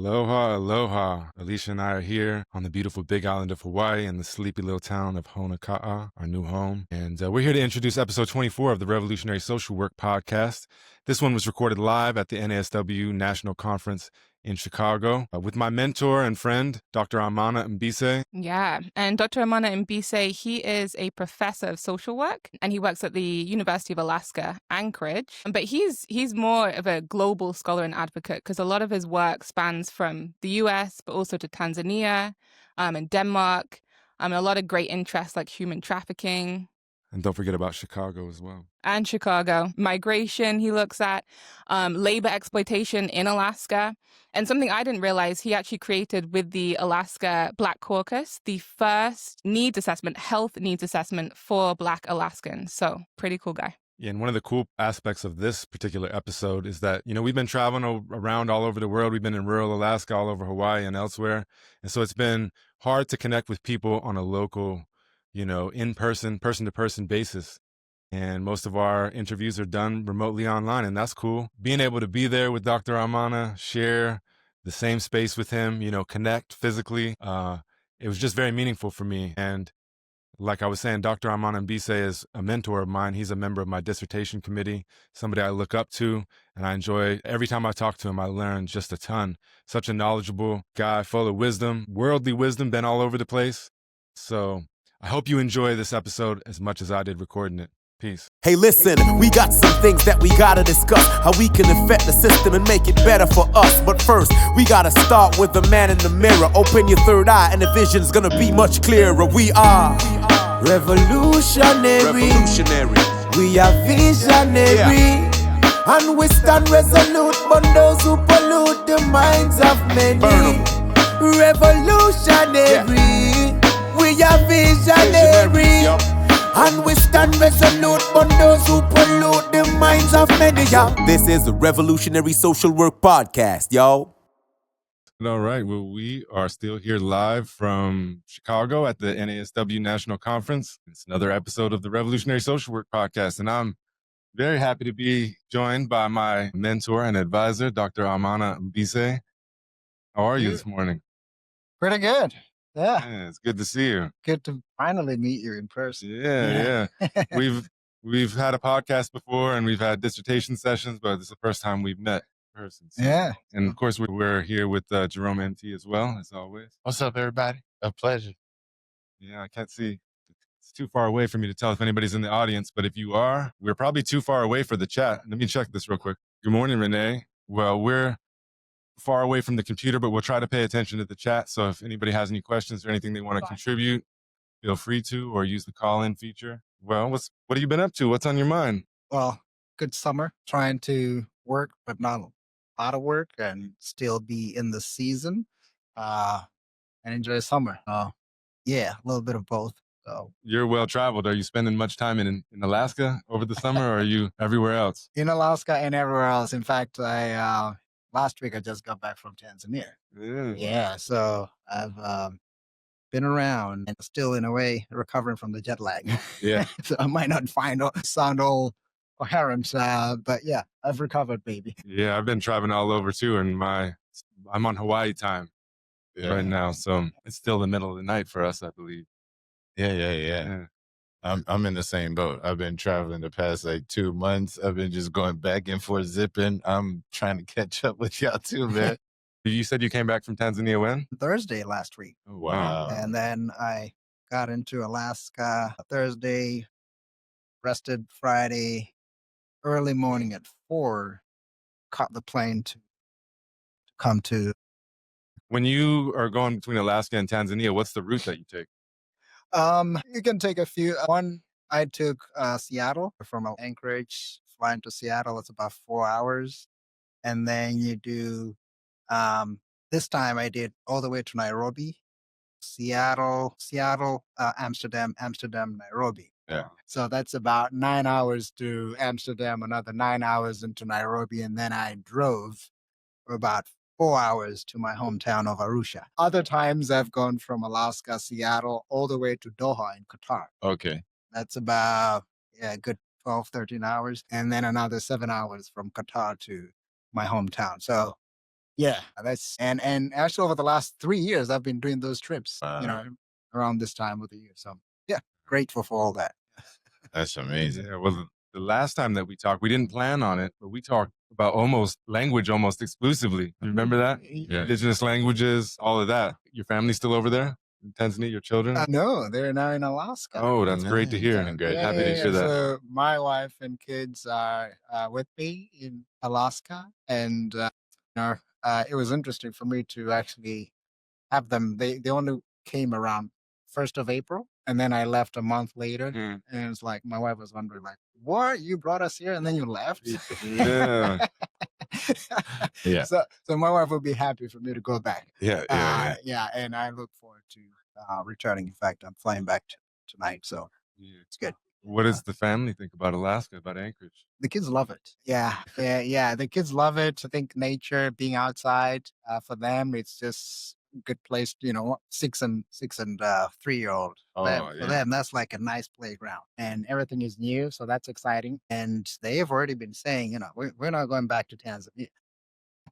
Aloha, aloha. Alicia and I are here on the beautiful big island of Hawaii in the sleepy little town of Honoka'a, our new home. And we're here to introduce episode 24 of the Revolutionary Social Work podcast. This one was recorded live at the NASW National Conference in Chicago with my mentor and friend, Dr. Amana Mbise. Yeah, and Dr. Amana Mbise, he is a professor of social work and he works at the University of Alaska, Anchorage. But he's more of a global scholar and advocate because a lot of his work spans from the US, but also to Tanzania and Denmark, and a lot of great interests like human trafficking. And don't forget about Chicago as well. And Chicago. Migration, he looks at labor exploitation in Alaska. And something I didn't realize, he actually created with the Alaska Black Caucus, the first needs assessment, health needs assessment for Black Alaskans. So pretty cool guy. Yeah, and one of the cool aspects of this particular episode is that, we've been traveling around all over the world. We've been in rural Alaska, all over Hawaii and elsewhere. And so it's been hard to connect with people on a local, in-person, person-to-person basis. And most of our interviews are done remotely online, and that's cool. Being able to be there with Dr. Amana, share the same space with him, connect physically, it was just very meaningful for me. And like I was saying, Dr. Amana Mbise is a mentor of mine. He's a member of my dissertation committee, somebody I look up to, and I enjoy every time I talk to him, I learn just a ton. Such a knowledgeable guy, full of wisdom, worldly wisdom, been all over the place. So I hope you enjoy this episode as much as I did recording it. Peace. Hey, listen, we got some things that we gotta discuss, how we can affect the system and make it better for us. But first, we gotta start with the man in the mirror. Open your third eye and the vision's gonna be much clearer. We are revolutionary. We are visionary. And we stand resolute on those who pollute the minds of many. Revolutionary. We are visionary. And we stand resolute on those who pollute the minds of many, y'all. This is the Revolutionary Social Work Podcast, y'all. All right. Well, we are still here live from Chicago at the NASW National Conference. It's another episode of the Revolutionary Social Work Podcast. And I'm very happy to be joined by my mentor and advisor, Dr. Amana Mbise. How are you this morning? Pretty good. Yeah, it's good to see you. Good to finally meet you in person. Yeah. We've had a podcast before and we've had dissertation sessions, but it's the first time we've met in person. So. Yeah. And of course, we're here with Jerome MT as well, as always. What's up, everybody? A pleasure. Yeah, I can't see. It's too far away for me to tell if anybody's in the audience, but if you are, we're probably too far away for the chat. Let me check this real quick. Good morning, Renee. Well, we're far away from the computer, but we'll try to pay attention to the chat. So if anybody has any questions or anything they want to contribute, feel free to, or use the call-in feature. Well, what have you been up to? What's on your mind? Well, good summer, trying to work, but not a lot of work and still be in the season and enjoy summer. Yeah, a little bit of both. So you're well-traveled. Are you spending much time in Alaska over the summer, or are you everywhere else? In Alaska and everywhere else. In fact, last week I just got back from Tanzania. Yeah, so I've been around and still in a way recovering from the jet lag. Yeah. So I might not sound all coherent, but yeah, I've recovered, baby. Yeah, I've been traveling all over too, and I'm on Hawaii time right now, so it's still the middle of the night for us, I believe. Yeah. I'm in the same boat. I've been traveling the past 2 months. I've been just going back and forth zipping. I'm trying to catch up with y'all too, man. You said you came back from Tanzania when? Thursday last week. Oh, wow. And then I got into Alaska Thursday, rested Friday, early morning at 4, caught the plane to come to. When you are going between Alaska and Tanzania, what's the route that you take? You can take a few. One, I took Seattle from Anchorage, flying to Seattle. It's about 4 hours. And then you do, this time I did all the way to Nairobi, Seattle, Amsterdam, Nairobi. Yeah. So that's about 9 hours to Amsterdam, another 9 hours into Nairobi. And then I drove for about 4 hours to my hometown of Arusha. Other times I've gone from Alaska, Seattle, all the way to Doha in Qatar. Okay. That's about a good 12, 13 hours. And then another 7 hours from Qatar to my hometown. So Yeah, that's and actually over the last 3 years, I've been doing those trips. Around this time of the year. So yeah, grateful for all that. That's amazing. Yeah, well, the last time that we talked, we didn't plan on it, but we talked about almost language almost exclusively. You remember that? Yeah. Indigenous languages, all of that. Your family's still over there in Tanzania, your children? No, they're now in Alaska. Oh, that's great to hear. Congratulations. Happy to hear that. So my wife and kids are with me in Alaska, and it was interesting for me to actually have them. They only came around 1st of April, and then I left a month later. And it's like my wife was wondering, like, "What? You brought us here, and then you left?" Yeah. Yeah. So my wife would be happy for me to go back. Yeah. Yeah, and I look forward to returning. In fact, I'm flying back tonight, so it's good. What does the family think about Alaska, about Anchorage? The kids love it. Yeah. The kids love it. I think nature, being outside, for them, it's just a good place. 6 and 3-year-old. Oh, For yeah. them, that's like a nice playground, and everything is new, so that's exciting. And they have already been saying, we're not going back to Tanzania.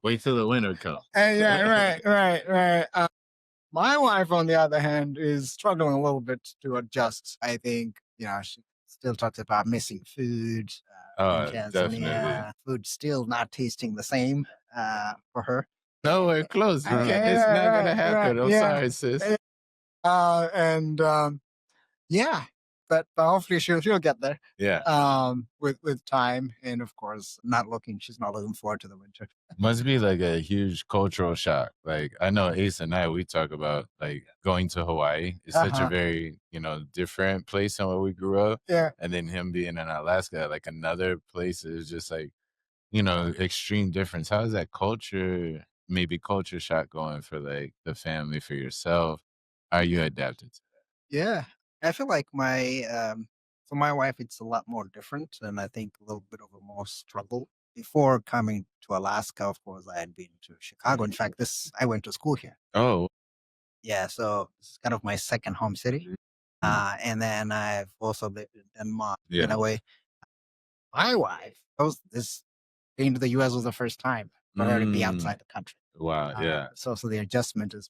Wait till the winter comes. Yeah, right. My wife, on the other hand, is struggling a little bit to adjust. I think, she still talks about missing food in Tanzania. Definitely. Food still not tasting the same for her. Nowhere close. It's not gonna happen. I'm sorry, sis. Yeah, but hopefully she'll get there. Yeah. With time, and of course, she's not looking forward to the winter. Must be like a huge cultural shock. Like I know Ace and I, we talk about like going to Hawaii. It's such a very, different place than where we grew up. Yeah. And then him being in Alaska, like another place is just like, extreme difference. How is that maybe culture shock going for like the family, for yourself? Are you adapted to Yeah, I feel like for my wife, it's a lot more different, and I think a little bit of a more struggle. Before coming to Alaska, of course, I had been to Chicago. In fact, I went to school here. that? Oh, Yeah, so it's kind of my second home city. And then I've also lived in Denmark. In a way, my wife, being to the U.S. was the first time for her to be outside the country. wow. Yeah. So the adjustment is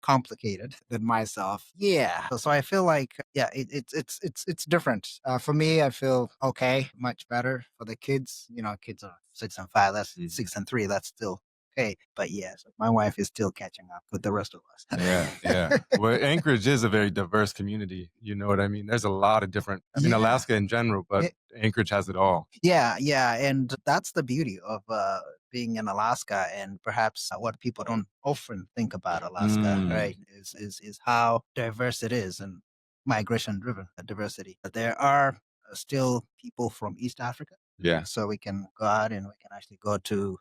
complicated than myself. Yeah. So I feel like it's different. For me, I feel okay, much better. For the kids, kids are 6 and 5. That's 6 and 3. That's still okay. But yes, my wife is still catching up with the rest of us. Yeah. Well, Anchorage is a very diverse community. You know what I mean? There's a lot of different, Alaska in general, but Anchorage has it all. Yeah. And that's the beauty of being in Alaska, and perhaps what people don't often think about Alaska, right, is how diverse it is, and migration-driven diversity. But there are still people from East Africa. Yeah. So we can go out and we can actually go to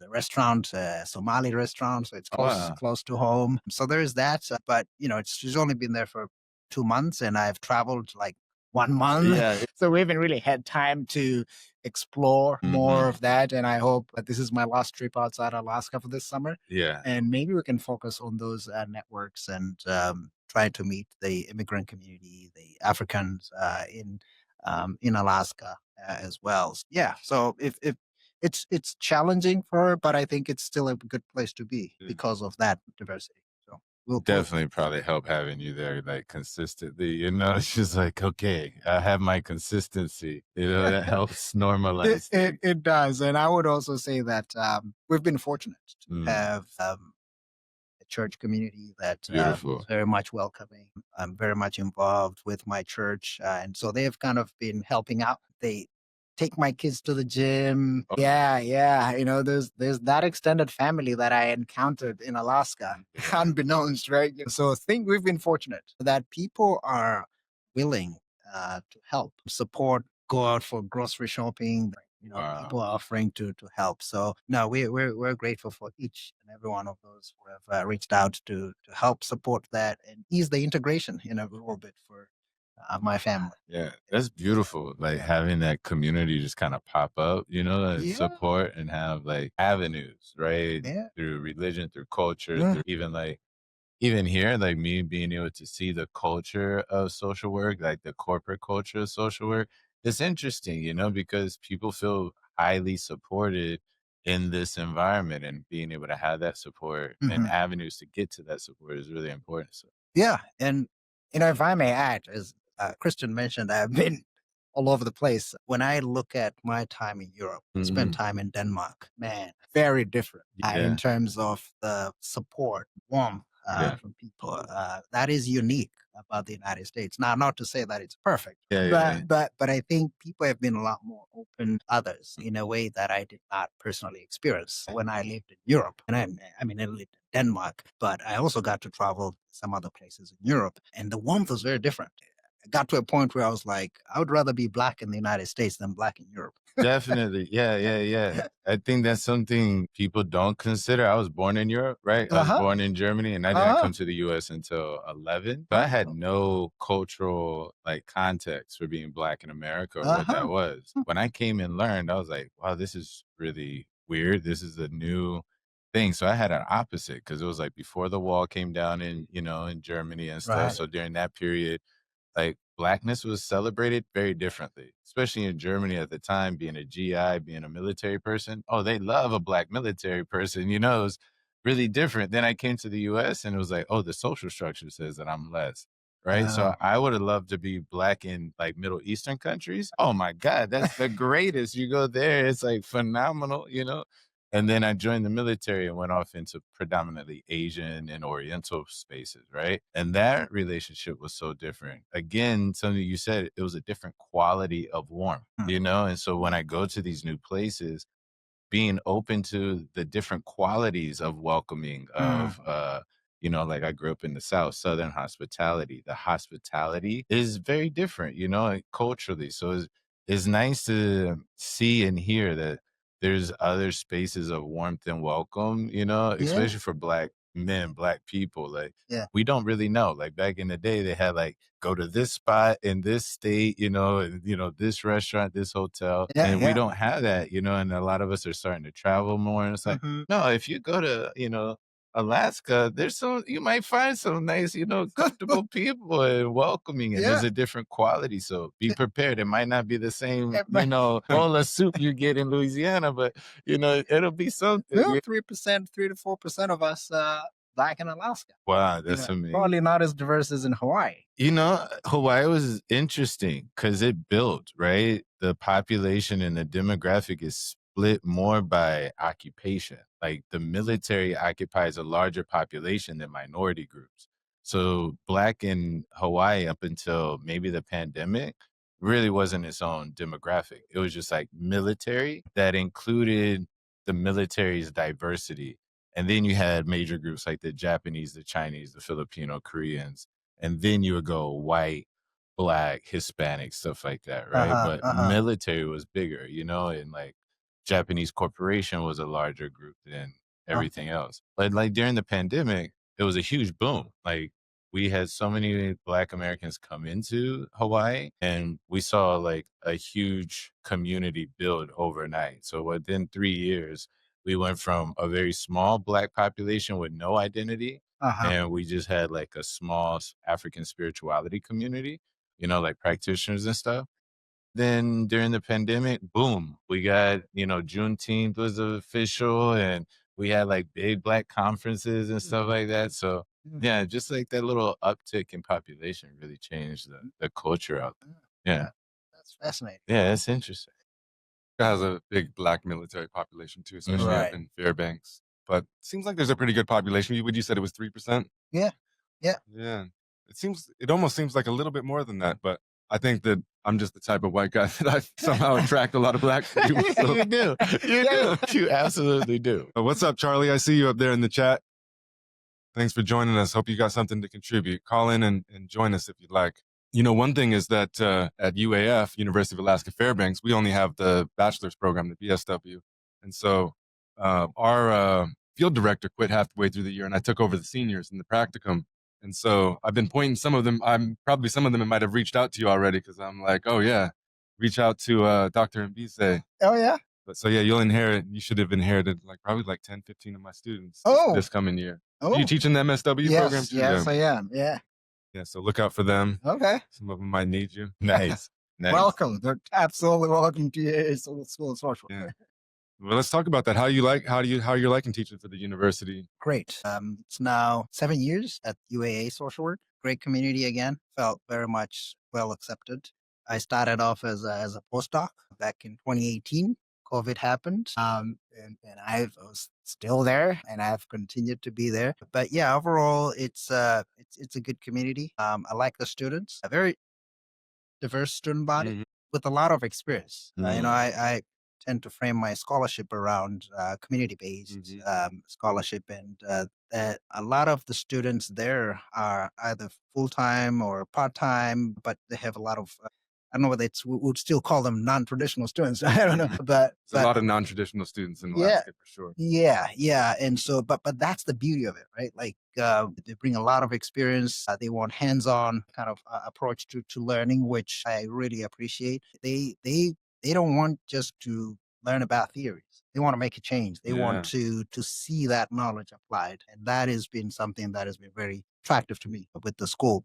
the restaurant, Somali restaurant, so it's close to home. So there is that. But she's only been there for 2 months, and I've traveled like 1 month. Yeah. So we haven't really had time to explore more of that. And I hope that this is my last trip outside Alaska for this summer. Yeah. And maybe we can focus on those networks and try to meet the immigrant community, the Africans in Alaska as well. Yeah. So if it's challenging for her, but I think it's still a good place to be because of that diversity. So we'll definitely probably help having you there like consistently. It's just like, okay, I have my consistency. That helps normalize. It does. And I would also say that we've been fortunate to have a church community that is very much welcoming. I'm very much involved with my church. And so they've kind of been helping out. They take my kids to the gym. Yeah. There's that extended family that I encountered in Alaska, unbeknownst, right? So I think we've been fortunate that people are willing to help, support, go out for grocery shopping. People are offering to help. So no, we're grateful for each and every one of those who have reached out to help support that and ease the integration in a little bit for my family. Yeah, that's beautiful. Like having that community just kind of pop up, support and have like avenues, right? Yeah. Through religion, through culture, through even here, like me being able to see the culture of social work, like the corporate culture of social work, it's interesting, because people feel highly supported in this environment, and being able to have that support and avenues to get to that support is really important. So Yeah. And, if I may add, as Christian mentioned, I've been all over the place. When I look at my time in Europe, spent time in Denmark, man, very different in terms of the support, warmth from people. That is unique about the United States. Now, not to say that it's perfect, but I think people have been a lot more open to others in a way that I did not personally experience when I lived in Europe. And I mean, I lived in Denmark, but I also got to travel some other places in Europe, and the warmth was very different. I got to a point where I was like, I would rather be black in the United States than black in Europe. Definitely. Yeah. I think that's something people don't consider. I was born in Europe, right? I was born in Germany, and I didn't come to the US until 11. So I had no cultural context for being black in America or what that was. When I came and learned, I was like, wow, this is really weird. This is a new thing. So I had an opposite, because it was like before the wall came down in Germany and stuff. Right. So during that period, blackness was celebrated very differently, especially in Germany at the time, being a GI, being a military person. Oh, they love a black military person, it was really different. Then I came to the US, and it was like, oh, the social structure says that I'm less, right? So I would have loved to be black in Middle Eastern countries. Oh my God, that's the greatest. You go there, it's phenomenal. And then I joined the military and went off into predominantly Asian and Oriental spaces, right? And that relationship was so different. Again, something you said, it was a different quality of warmth, And so when I go to these new places, being open to the different qualities of welcoming, of I grew up in the South, Southern hospitality. The hospitality is very different, culturally. So it's nice to see and hear that there's other spaces of warmth and welcome, especially for black men, black people. We don't really know. Back in the day, they had go to this spot in this state, and, this restaurant, this hotel. And we don't have that, and a lot of us are starting to travel more. And it's like, no, if you go to, Alaska, you might find some nice, comfortable people and welcoming, and there's a different quality. So be prepared. It might not be the same, bowl of soup you get in Louisiana, but it'll be something. 3%, 3 to 4% of us black in Alaska. Wow, that's amazing. Probably not as diverse as in Hawaii. Hawaii was interesting because it built, right? The population and the demographic is split more by occupation. The military occupies a larger population than minority groups. So black in Hawaii, up until maybe the pandemic, really wasn't its own demographic. It was just military that included the military's diversity. And then you had major groups like the Japanese, the Chinese, the Filipino, Koreans. And then you would go white, black, Hispanic, stuff like that, right? But military was bigger, and Japanese corporation was a larger group than everything else. But during the pandemic, it was a huge boom. We had so many Black Americans come into Hawaii, and we saw a huge community build overnight. So within 3 years, we went from a very small Black population with no identity, and we just had a small African spirituality community, practitioners and stuff. Then during the pandemic, boom, we got, Juneteenth was official, and we had big Black conferences and stuff like that. So yeah, just that little uptick in population really changed the culture out there. Yeah. That's fascinating. Yeah, that's interesting. It has a big black military population too, especially up in Fairbanks. But it seems like there's a pretty good population. Would you said it was 3%? Yeah. It almost seems like a little bit more than that, but I think that I'm just the type of white guy that I somehow attract a lot of black people. So. You do. You absolutely do. What's up, Charlie? I see you up there in the chat. Thanks for joining us. Hope you got something to contribute. Call in and join us if you'd like. One thing is that at UAF, University of Alaska Fairbanks, we only have the bachelor's program, the BSW. And so our field director quit halfway through the year, and I took over the seniors in the practicum. And so I've been pointing some of them. Some of them might have reached out to you already, because I'm like, oh yeah, reach out to Dr. Mbise. Oh yeah. But so yeah, you should have inherited probably 10, 15 of my students this coming year. Oh. Are you teaching the MSW program too? Yes, I am. Yeah. Yeah, so look out for them. Okay. Some of them might need you. Nice. Welcome. They're absolutely welcome to your school of social. Yeah. Well, let's talk about that. How you're liking teaching for the university? Great. It's now 7 years at UAA Social Work. Great community again. Felt very much well accepted. I started off as a postdoc back in 2018. COVID happened, and I was still there, and I've continued to be there. But yeah, overall, it's a good community. I like the students. A very diverse student body Mhm. with a lot of experience. Mm. I tend to frame my scholarship around community-based Mhm. scholarship, and that a lot of the students there are either full-time or part-time, but they have a lot of I don't know whether we would still call them non-traditional students. I don't know, Mhm. but There's a lot of non-traditional students in yeah, Alaska for sure. yeah, and so, but that's the beauty of it, right? Like they bring a lot of experience. They want hands-on kind of approach to learning, which I really appreciate. They don't want just to learn about theories. They want to make a change. They want Yeah. to see that knowledge applied, and that has been something that has been very attractive to me with the school.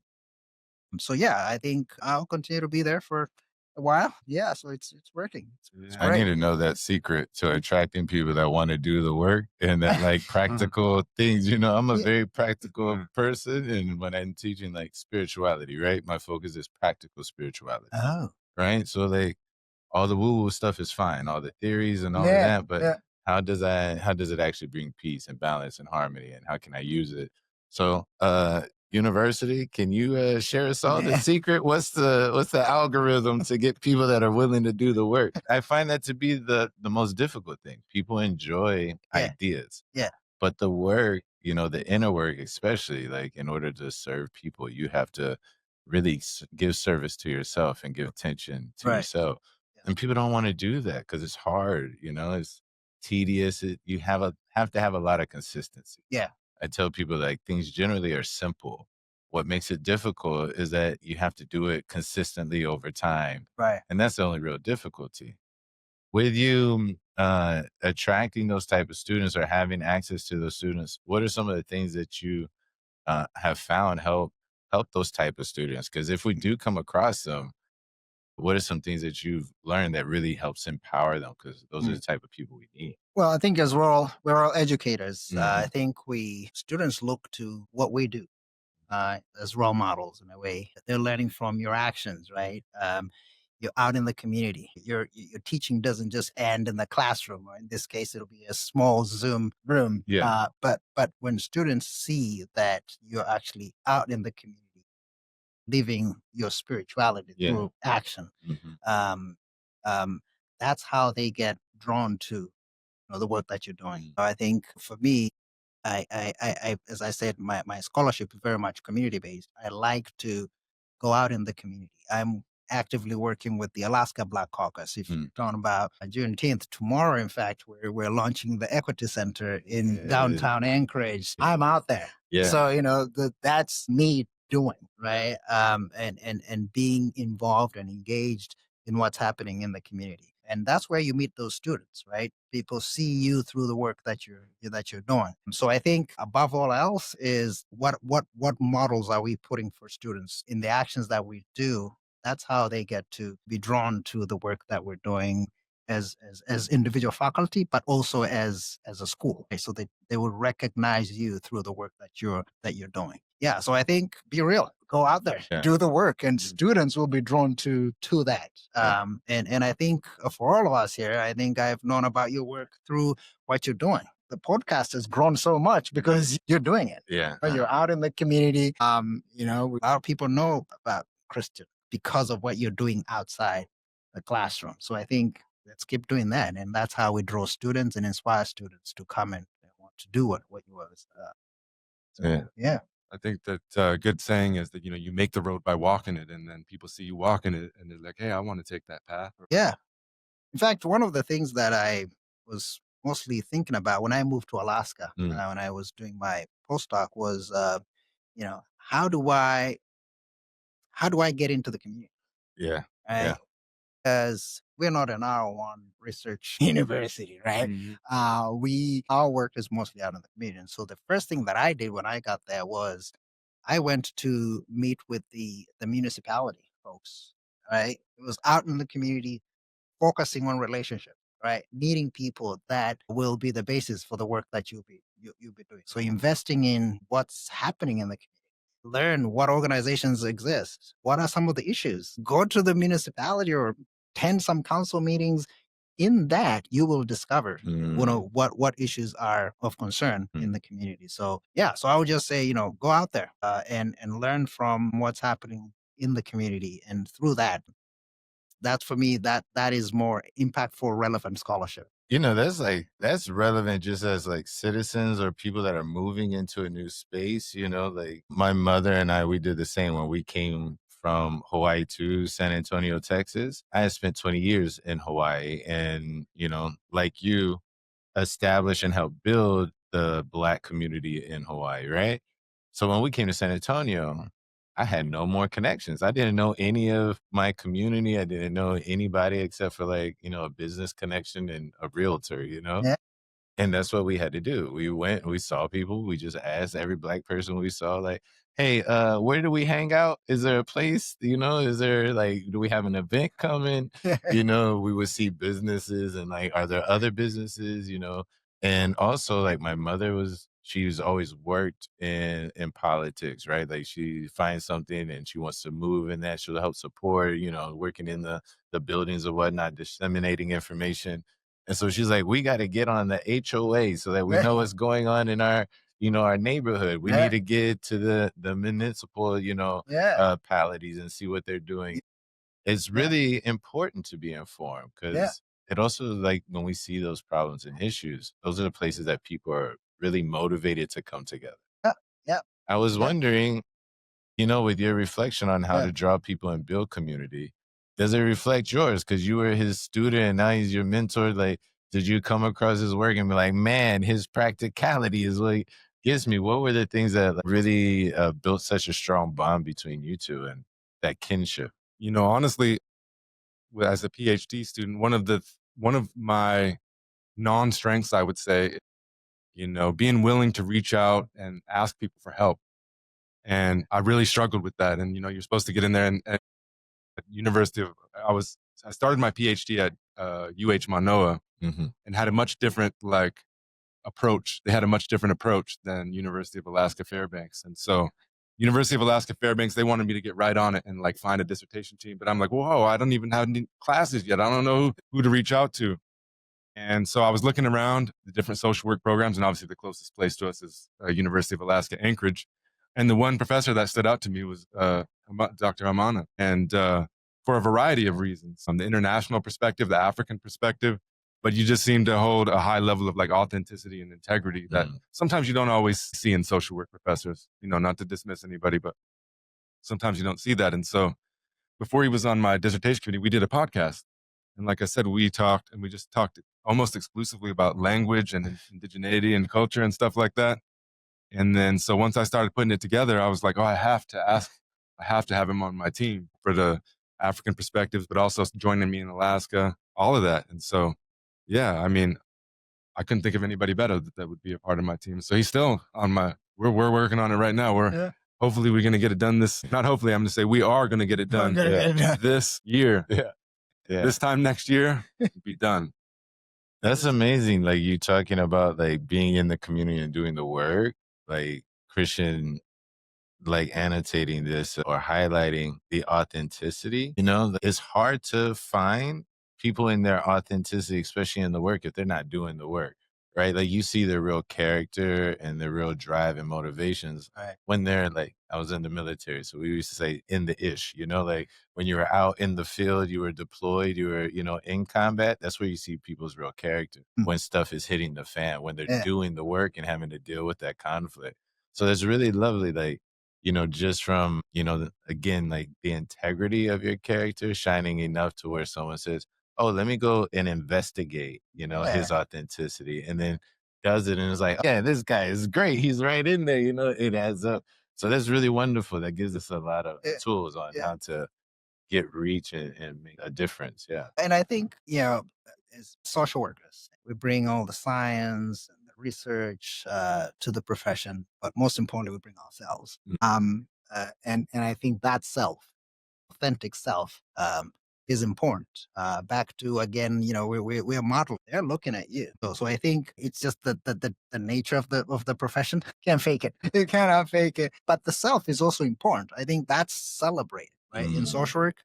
So yeah, I think I'll continue to be there for a while. Yeah, so it's working. It's I Yeah. need great. to know that secret to attracting people that want to do the work and that like practical things. You know, I'm a Yeah. very practical Mm. person, and when I'm teaching like spirituality, right, my focus is practical spirituality, Oh, right? So like all the woo woo stuff is fine, all the theories and all of yeah, that, but yeah. how does it actually bring peace and balance and harmony, and how can I use it? So, university, can you share us all the secret? What's the algorithm to get people that are willing to do the work? I find that to be the most difficult thing. People enjoy Yeah, ideas, yeah, but the work, you know, the inner work, especially like in order to serve people, you have to really give service to yourself and give attention to right. yourself. Yeah, And people don't want to do that because it's hard, you know, it's tedious. You have to have a lot of consistency. yeah, I tell people like things generally are simple. What makes it difficult is that you have to do it consistently over time. right. And that's the only real difficulty. With you attracting those type of students or having access to those students, what are some of the things that you have found help those type of students? Because if we do come across them, what are some things that you've learned that really helps empower them? Because those are Mm. the type of people we need. Well, I think as we're all educators, I Mhm. think we students look to what we do as role models in a way. They're learning from your actions, right? You're out in the community. Your teaching doesn't just end in the classroom, or in this case, it'll be a small Zoom room. Yeah. But when students see that you're actually out in the community, living your spirituality Yeah. through action, Mhm. um, um, that's how they get drawn to the work that you're doing. Mm. I think for me, as I said, my scholarship is very much community based. I like to go out in the community. I'm actively working with the Alaska Black Caucus. If Mm. you're talking about Juneteenth, tomorrow, in fact, we're launching the Equity Center in Yeah. downtown Anchorage. I'm out there. Yeah. So, that's me doing, right? And being involved and engaged in what's happening in the community. And that's where you meet those students, right? People see you through the work that you're doing. So I think above all else is what models are we putting for students in the actions that we do? That's how they get to be drawn to the work that we're doing as individual faculty, but also as a school. Okay, so they will recognize you through the work that you're doing. Yeah. So I think be real, go out there, Yeah. do the work, and Mhm. students will be drawn to that. Yeah. And I think for all of us here, I think I've known about your work through what you're doing. The podcast has grown so much because you're doing it. Yeah. You're out in the community. A lot of people know about Christian because of what you're doing outside the classroom. So I think let's keep doing that, and that's how we draw students and inspire students to come and want to do what you was. Yeah. Yeah, I think that good saying is that you make the road by walking it, and then people see you walking it, and they're like, "Hey, I want to take that path." yeah. In fact, one of the things that I was mostly thinking about when I moved to Alaska, Mm. when I was doing my postdoc, was, how do I get into the community, Yeah. right? Yeah. Because we're not an R1 research university, right? Mhm. Our work is mostly out in the community. And so the first thing that I did when I got there was I went to meet with the municipality folks, right? It was out in the community, focusing on relationship, right? Meeting people that will be the basis for the work that you'll be doing. So investing in what's happening in the community. Learn what organizations exist. What are some of the issues? Go to the municipality or attend some council meetings. In that, you will discover, what issues are of concern in the community. So yeah, so I would just say, go out there and learn from what's happening in the community, and through that, that's for me that is more impactful, relevant scholarship. That's relevant just as like citizens or people that are moving into a new space, like my mother and I, we did the same when we came from Hawaii to San Antonio, Texas. I had spent 20 years in Hawaii and, like you, establish and help build the Black community in Hawaii, right? So when we came to San Antonio, I had no more connections. I didn't know any of my community. I didn't know anybody except for like, a business connection and a realtor, Yeah. And that's what we had to do. We went, we saw people, we just asked every Black person we saw, like, hey, where do we hang out? Is there a place? Is there like, do we have an event coming? We would see businesses and like, are there other businesses, And also like my mother she's always worked in politics, right? Like she finds something and she wants to move in that. She'll help support, working in the buildings or whatnot, disseminating information. And so she's like, we got to get on the HOA so that we know what's going on in our neighborhood. We need to get to the municipal, palities and see what they're doing. It's really important to be informed because it also like when we see those problems and issues, those are the places that people are really motivated to come together. Yeah. Yeah. I was wondering, with your reflection on how Yeah. to draw people and build community, does it reflect yours? Because you were his student and now he's your mentor. Like, did you come across his work and be like, man, his practicality is what gets me? What were the things that like, really built such a strong bond between you two and that kinship? Honestly, as a PhD student, one of my non-strengths, I would say, being willing to reach out and ask people for help. And I really struggled with that. And you're supposed to get in there and at University of I started my PhD at Manoa and had a much different approach. They had a much different approach than University of Alaska Fairbanks. And so University of Alaska Fairbanks, they wanted me to get right on it and like find a dissertation team. But I'm like, whoa, I don't even have any classes yet. I don't know who to reach out to. And so I was looking around the different social work programs, and obviously the closest place to us is University of Alaska Anchorage. And the one professor that stood out to me was Dr. Amana, and for a variety of reasons, from the international perspective, the African perspective, but you just seem to hold a high level of like authenticity and integrity that sometimes you don't always see in social work professors. Not to dismiss anybody, but sometimes you don't see that. And so before he was on my dissertation committee, we did a podcast. And like I said, we just talked almost exclusively about language and indigeneity and culture and stuff like that. And then, so once I started putting it together, I was like, oh, I have to have him on my team for the African perspectives, but also joining me in Alaska, all of that. And so, yeah, I mean, I couldn't think of anybody better that would be a part of my team. So he's still on we're working on it right now. Hopefully we're going to get it done not hopefully, I'm going to say we are going to get it done this year. Yeah. This time next year, it'll be done. That's amazing. Like you talking about like being in the community and doing the work, like Christian, like annotating this or highlighting the authenticity. It's hard to find people in their authenticity, especially in the work, if they're not doing the work, right? Like you see their real character and their real drive and motivations when they're like, I was in the military. So we used to say in the ish, like when you were out in the field, you were deployed, you were, in combat. That's where you see people's real character when stuff is hitting the fan, when they're doing the work and having to deal with that conflict. So it's really lovely, like, just from, again, like the integrity of your character shining enough to where someone says, oh, let me go and investigate, his authenticity, and then does it. And it's like, yeah, this guy is great. He's right in there, it adds up. So that's really wonderful. That gives us a lot of tools on how to get reach and make a difference. Yeah. And I think, as social workers, we bring all the science and the research to the profession, but most importantly, we bring ourselves. And I think that self, authentic self, is important. Back to again, we're model. They're looking at you. So I think it's just the nature of the profession. Can't fake it. You cannot fake it. But the self is also important. I think that's celebrated, right? In social work,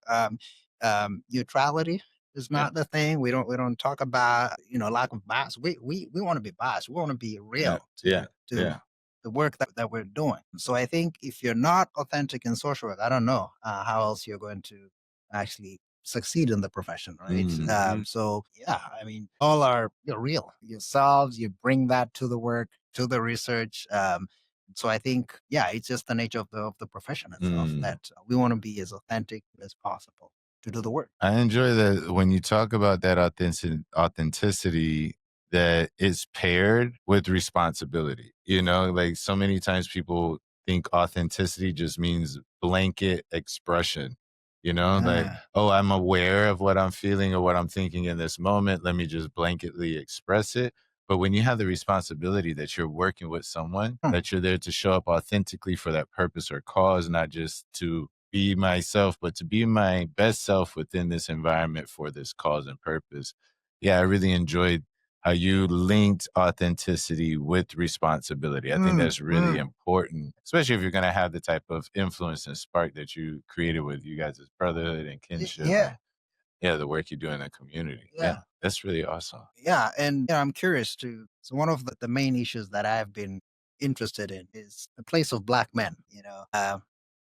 neutrality is not the thing. We don't talk about lack of bias. We want to be biased. We want to be real to the work that we're doing. So I think if you're not authentic in social work, I don't know how else you're going to actually succeed in the profession, right? So yeah, I mean, all are real yourselves. You bring that to the work, to the research. So I think, yeah, it's just the nature of the profession itself that we want to be as authentic as possible to do the work. I enjoy that when you talk about that authenticity, that is paired with responsibility. Like so many times people think authenticity just means blanket expression. Like, oh, I'm aware of what I'm feeling or what I'm thinking in this moment. Let me just blanketly express it. But when you have the responsibility that you're working with someone, that you're there to show up authentically for that purpose or cause, not just to be myself, but to be my best self within this environment for this cause and purpose. Yeah, I really enjoyed how you linked authenticity with responsibility. I think that's really important, especially if you're going to have the type of influence and spark that you created with you guys' brotherhood and kinship. Yeah. The work you do in the community. Yeah, that's really awesome. Yeah, and I'm curious too. So one of the main issues that I've been interested in is the place of Black men.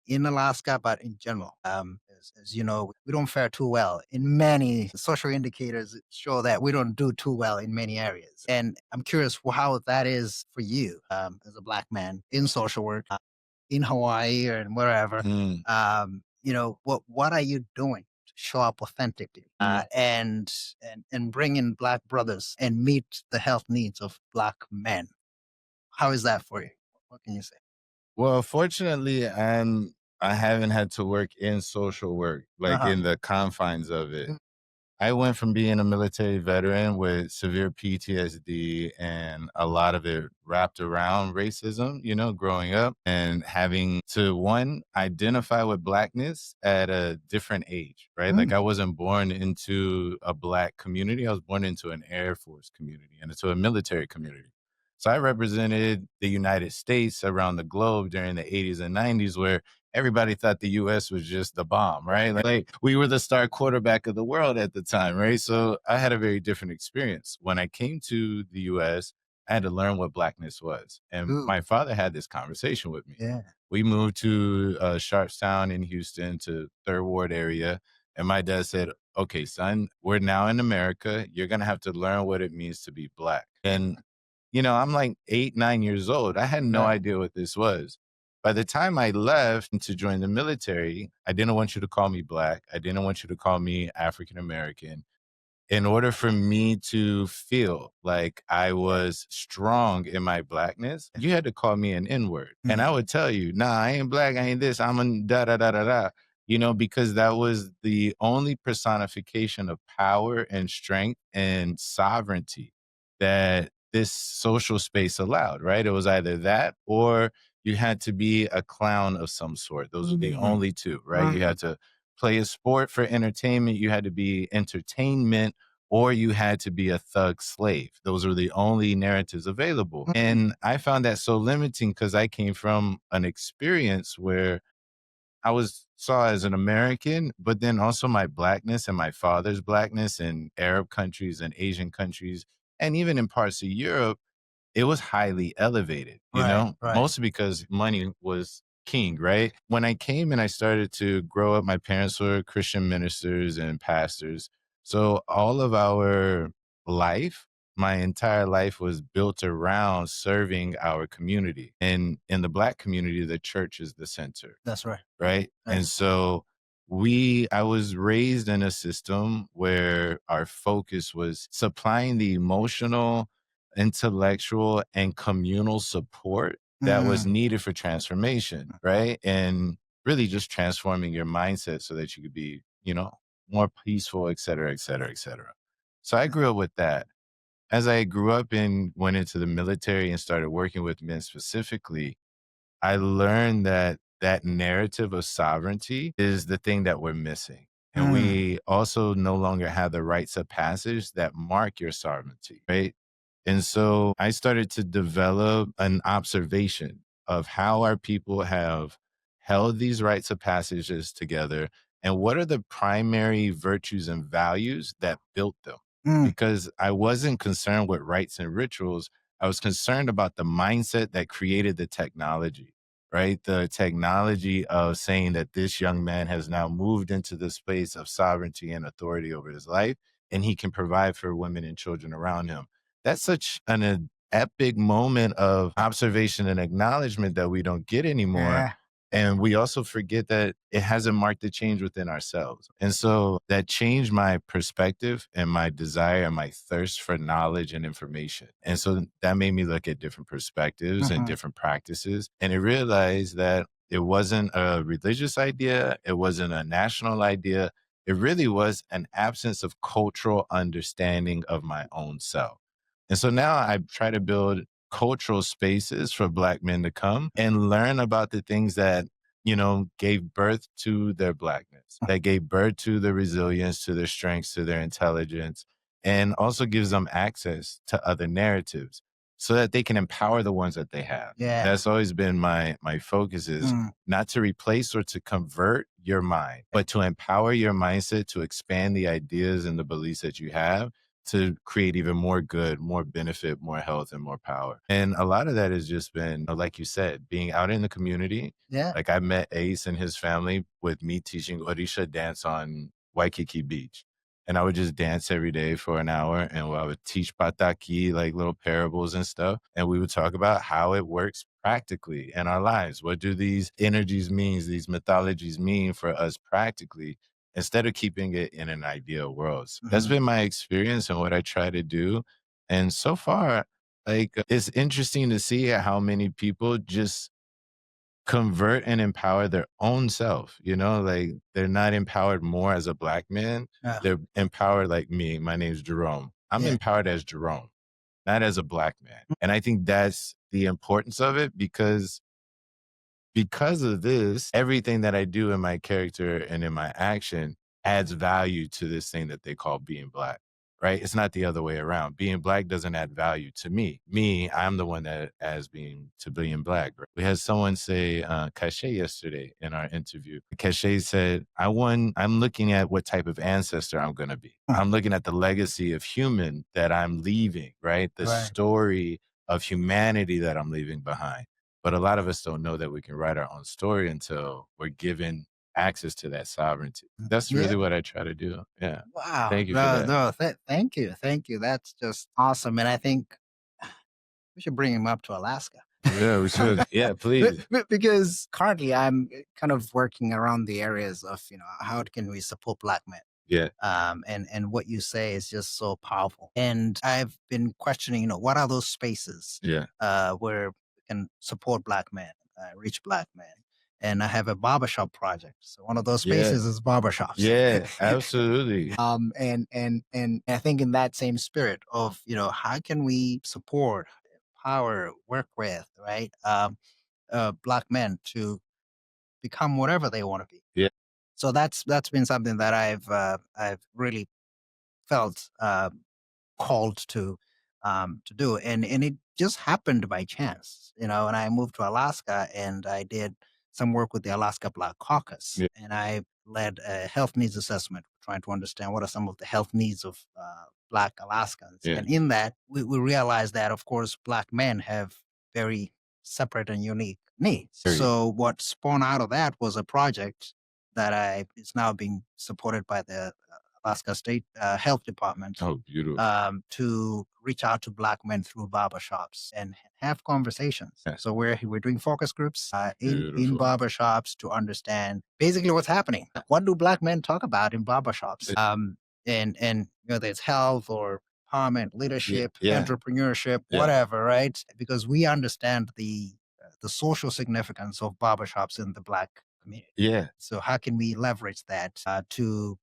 In Alaska, but in general, as you know, we don't fare too well in many social indicators show that we don't do too well in many areas. And I'm curious how that is for you as a Black man in social work in Hawaii or wherever. What are you doing to show up authentically and bring in Black brothers and meet the health needs of Black men? How is that for you? What can you say? Well, fortunately, I haven't had to work in social work, like in the confines of it. I went from being a military veteran with severe PTSD and a lot of it wrapped around racism, growing up and having to, one, identify with Blackness at a different age, right? Like I wasn't born into a Black community. I was born into an Air Force community and into a military community. So I represented the United States around the globe during the 80s and 90s where everybody thought the US was just the bomb, right? Like we were the star quarterback of the world at the time, right? So I had a very different experience. When I came to the US, I had to learn what Blackness was. And my father had this conversation with me. Yeah. We moved to Sharpstown in Houston to Third Ward area. And my dad said, okay, son, we're now in America. You're going to have to learn what it means to be Black. And I'm like 8, 9 years old. I had no idea what this was. By the time I left to join the military, I didn't want you to call me Black. I didn't want you to call me African American. In order for me to feel like I was strong in my Blackness, you had to call me an N-word. And I would tell you, nah, I ain't Black, I ain't this, I'm a da-da-da-da-da, because that was the only personification of power and strength and sovereignty that this social space allowed, right? It was either that or you had to be a clown of some sort. Those were the only two, right? You had to play a sport for entertainment. You had to be entertainment or you had to be a thug slave. Those were the only narratives available. And I found that so limiting because I came from an experience where I was saw as an American, but then also my Blackness and my father's Blackness in Arab countries and Asian countries, and even in parts of Europe, it was highly elevated, Right. mostly because money was king, right? When I came and I started to grow up, my parents were Christian ministers and pastors. So all of our life, my entire life was built around serving our community. And in the Black community, the church is the center. That's right. Right. Right. And so I was raised in a system where our focus was supplying the emotional, intellectual, and communal support that was needed for transformation, right? And really just transforming your mindset so that you could be, more peaceful, et cetera, et cetera, et cetera. So I grew up with that. As I grew up and went into the military and started working with men specifically, I learned that that narrative of sovereignty is the thing that we're missing. And we also no longer have the rites of passage that mark your sovereignty, right? And so I started to develop an observation of how our people have held these rites of passages together and what are the primary virtues and values that built them. Because I wasn't concerned with rites and rituals. I was concerned about the mindset that created the technology, right? The technology of saying that this young man has now moved into the space of sovereignty and authority over his life, and he can provide for women and children around him. That's such an epic moment of observation and acknowledgement that we don't get anymore. Yeah. And we also forget that it hasn't marked a change within ourselves. And so that changed my perspective and my desire and my thirst for knowledge and information. And so that made me look at different perspectives and different practices. And I realized that it wasn't a religious idea. It wasn't a national idea. It really was an absence of cultural understanding of my own self. And so now I try to build cultural spaces for Black men to come and learn about the things that, gave birth to their Blackness, that gave birth to their resilience, to their strengths, to their intelligence, and also gives them access to other narratives so that they can empower the ones that they have. Yeah. That's always been my focus is not to replace or to convert your mind, but to empower your mindset to expand the ideas and the beliefs that you have to create even more good, more benefit, more health, and more power. And a lot of that has just been, like you said, being out in the community. Yeah. Like I met Ace and his family with me teaching Orisha dance on Waikiki Beach. And I would just dance every day for an hour and I would teach pataki, like little parables and stuff. And we would talk about how it works practically in our lives. What do these energies mean, these mythologies mean for us practically? Instead of keeping it in an ideal world. So that's been my experience and what I try to do. And so far, it's interesting to see how many people just convert and empower their own self, like they're not empowered more as a Black man. They're empowered like me. My name's Jerome. I'm empowered as Jerome, not as a Black man. And I think that's the importance of it because of this, everything that I do in my character and in my action adds value to this thing that they call being Black, right? It's not the other way around. Being Black doesn't add value to me. I'm the one that adds being Black. Right? We had someone say, Cachet yesterday in our interview. Cachet said, I'm looking at what type of ancestor I'm going to be. I'm looking at the legacy of human that I'm leaving, right? The story of humanity that I'm leaving behind. But a lot of us don't know that we can write our own story until we're given access to that sovereignty. That's really what I try to do. Yeah. Wow. Thank you for that. No, thank you. Thank you. That's just awesome. And I think we should bring him up to Alaska. Yeah, we should. Yeah, please. Because currently I'm kind of working around the areas of, how can we support Black men? Yeah. And what you say is just so powerful. And I've been questioning, what are those spaces where we can support Black men, reach Black men? And I have a barbershop project. So one of those spaces is barbershops. Yeah, absolutely. And I think in that same spirit of, how can we support, empower, work with, right? Black men to become whatever they want to be. Yeah. So that's been something that I've really felt called to do, and it just happened by chance, and I moved to Alaska and I did some work with the Alaska Black Caucus, and I led a health needs assessment, trying to understand what are some of the health needs of Black Alaskans, and in that we realized that of course Black men have very separate and unique needs. So what spawned out of that was a project that is now being supported by the Alaska State Health Department. Oh, beautiful. To reach out to Black men through barbershops and have conversations. So we're doing focus groups in barbershops to understand basically what's happening. What do Black men talk about in barbershops? And whether it's health or empowerment, leadership, entrepreneurship, whatever, right? Because we understand the social significance of barbershops in the Black community. Yeah. So how can we leverage that to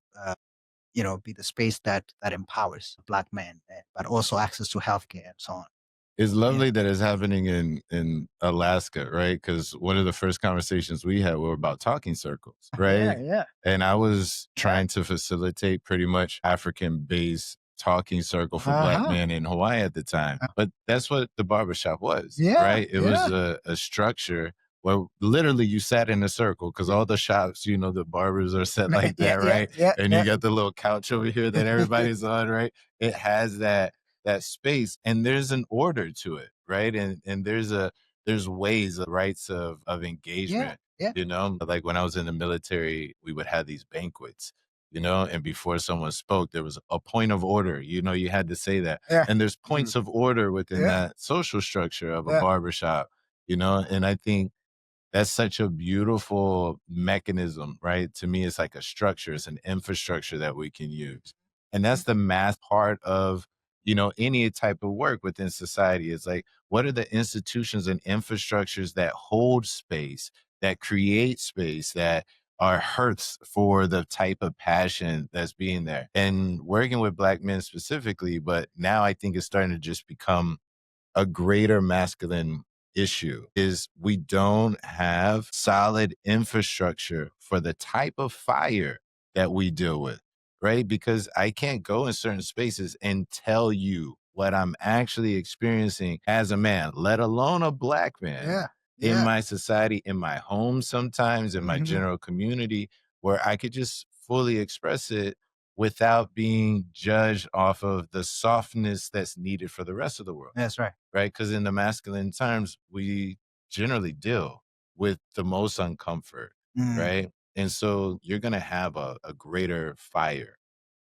be the space that empowers Black men, but also access to healthcare and so on? It's lovely that it's happening in Alaska, right? Because one of the first conversations we had were about talking circles, right? Yeah. And I was trying to facilitate pretty much African-based talking circle for Black men in Hawaii at the time. But that's what the barbershop was, right? It was a structure where literally you sat in a circle because all the shops, you know, the barbers are set like that, right? And you got the little couch over here that everybody's on, right? It has that space, and there's an order to it, right? And there's ways, rights of engagement. You know, like when I was in the military, we would have these banquets, you know, and before someone spoke, there was a point of order. You know, you had to say that. And there's points of order within that social structure of a barbershop, you know, and I think that's such a beautiful mechanism, right? To me, it's like a structure, it's an infrastructure that we can use. And that's the math part of, you know, any type of work within society. It's like, what are the institutions and infrastructures that hold space, that create space, that are hearths for the type of passion that's being there? And working with Black men specifically, but now I think it's starting to just become a greater masculine issue is we don't have solid infrastructure for the type of fire that we deal with, right? Because I can't go in certain spaces and tell you what I'm actually experiencing as a man, let alone a Black man in my society, in my home sometimes, in my general community, where I could just fully express it without being judged off of the softness that's needed for the rest of the world. That's right. Right? Because in the masculine terms, we generally deal with the most uncomfort, right? And so you're going to have a greater fire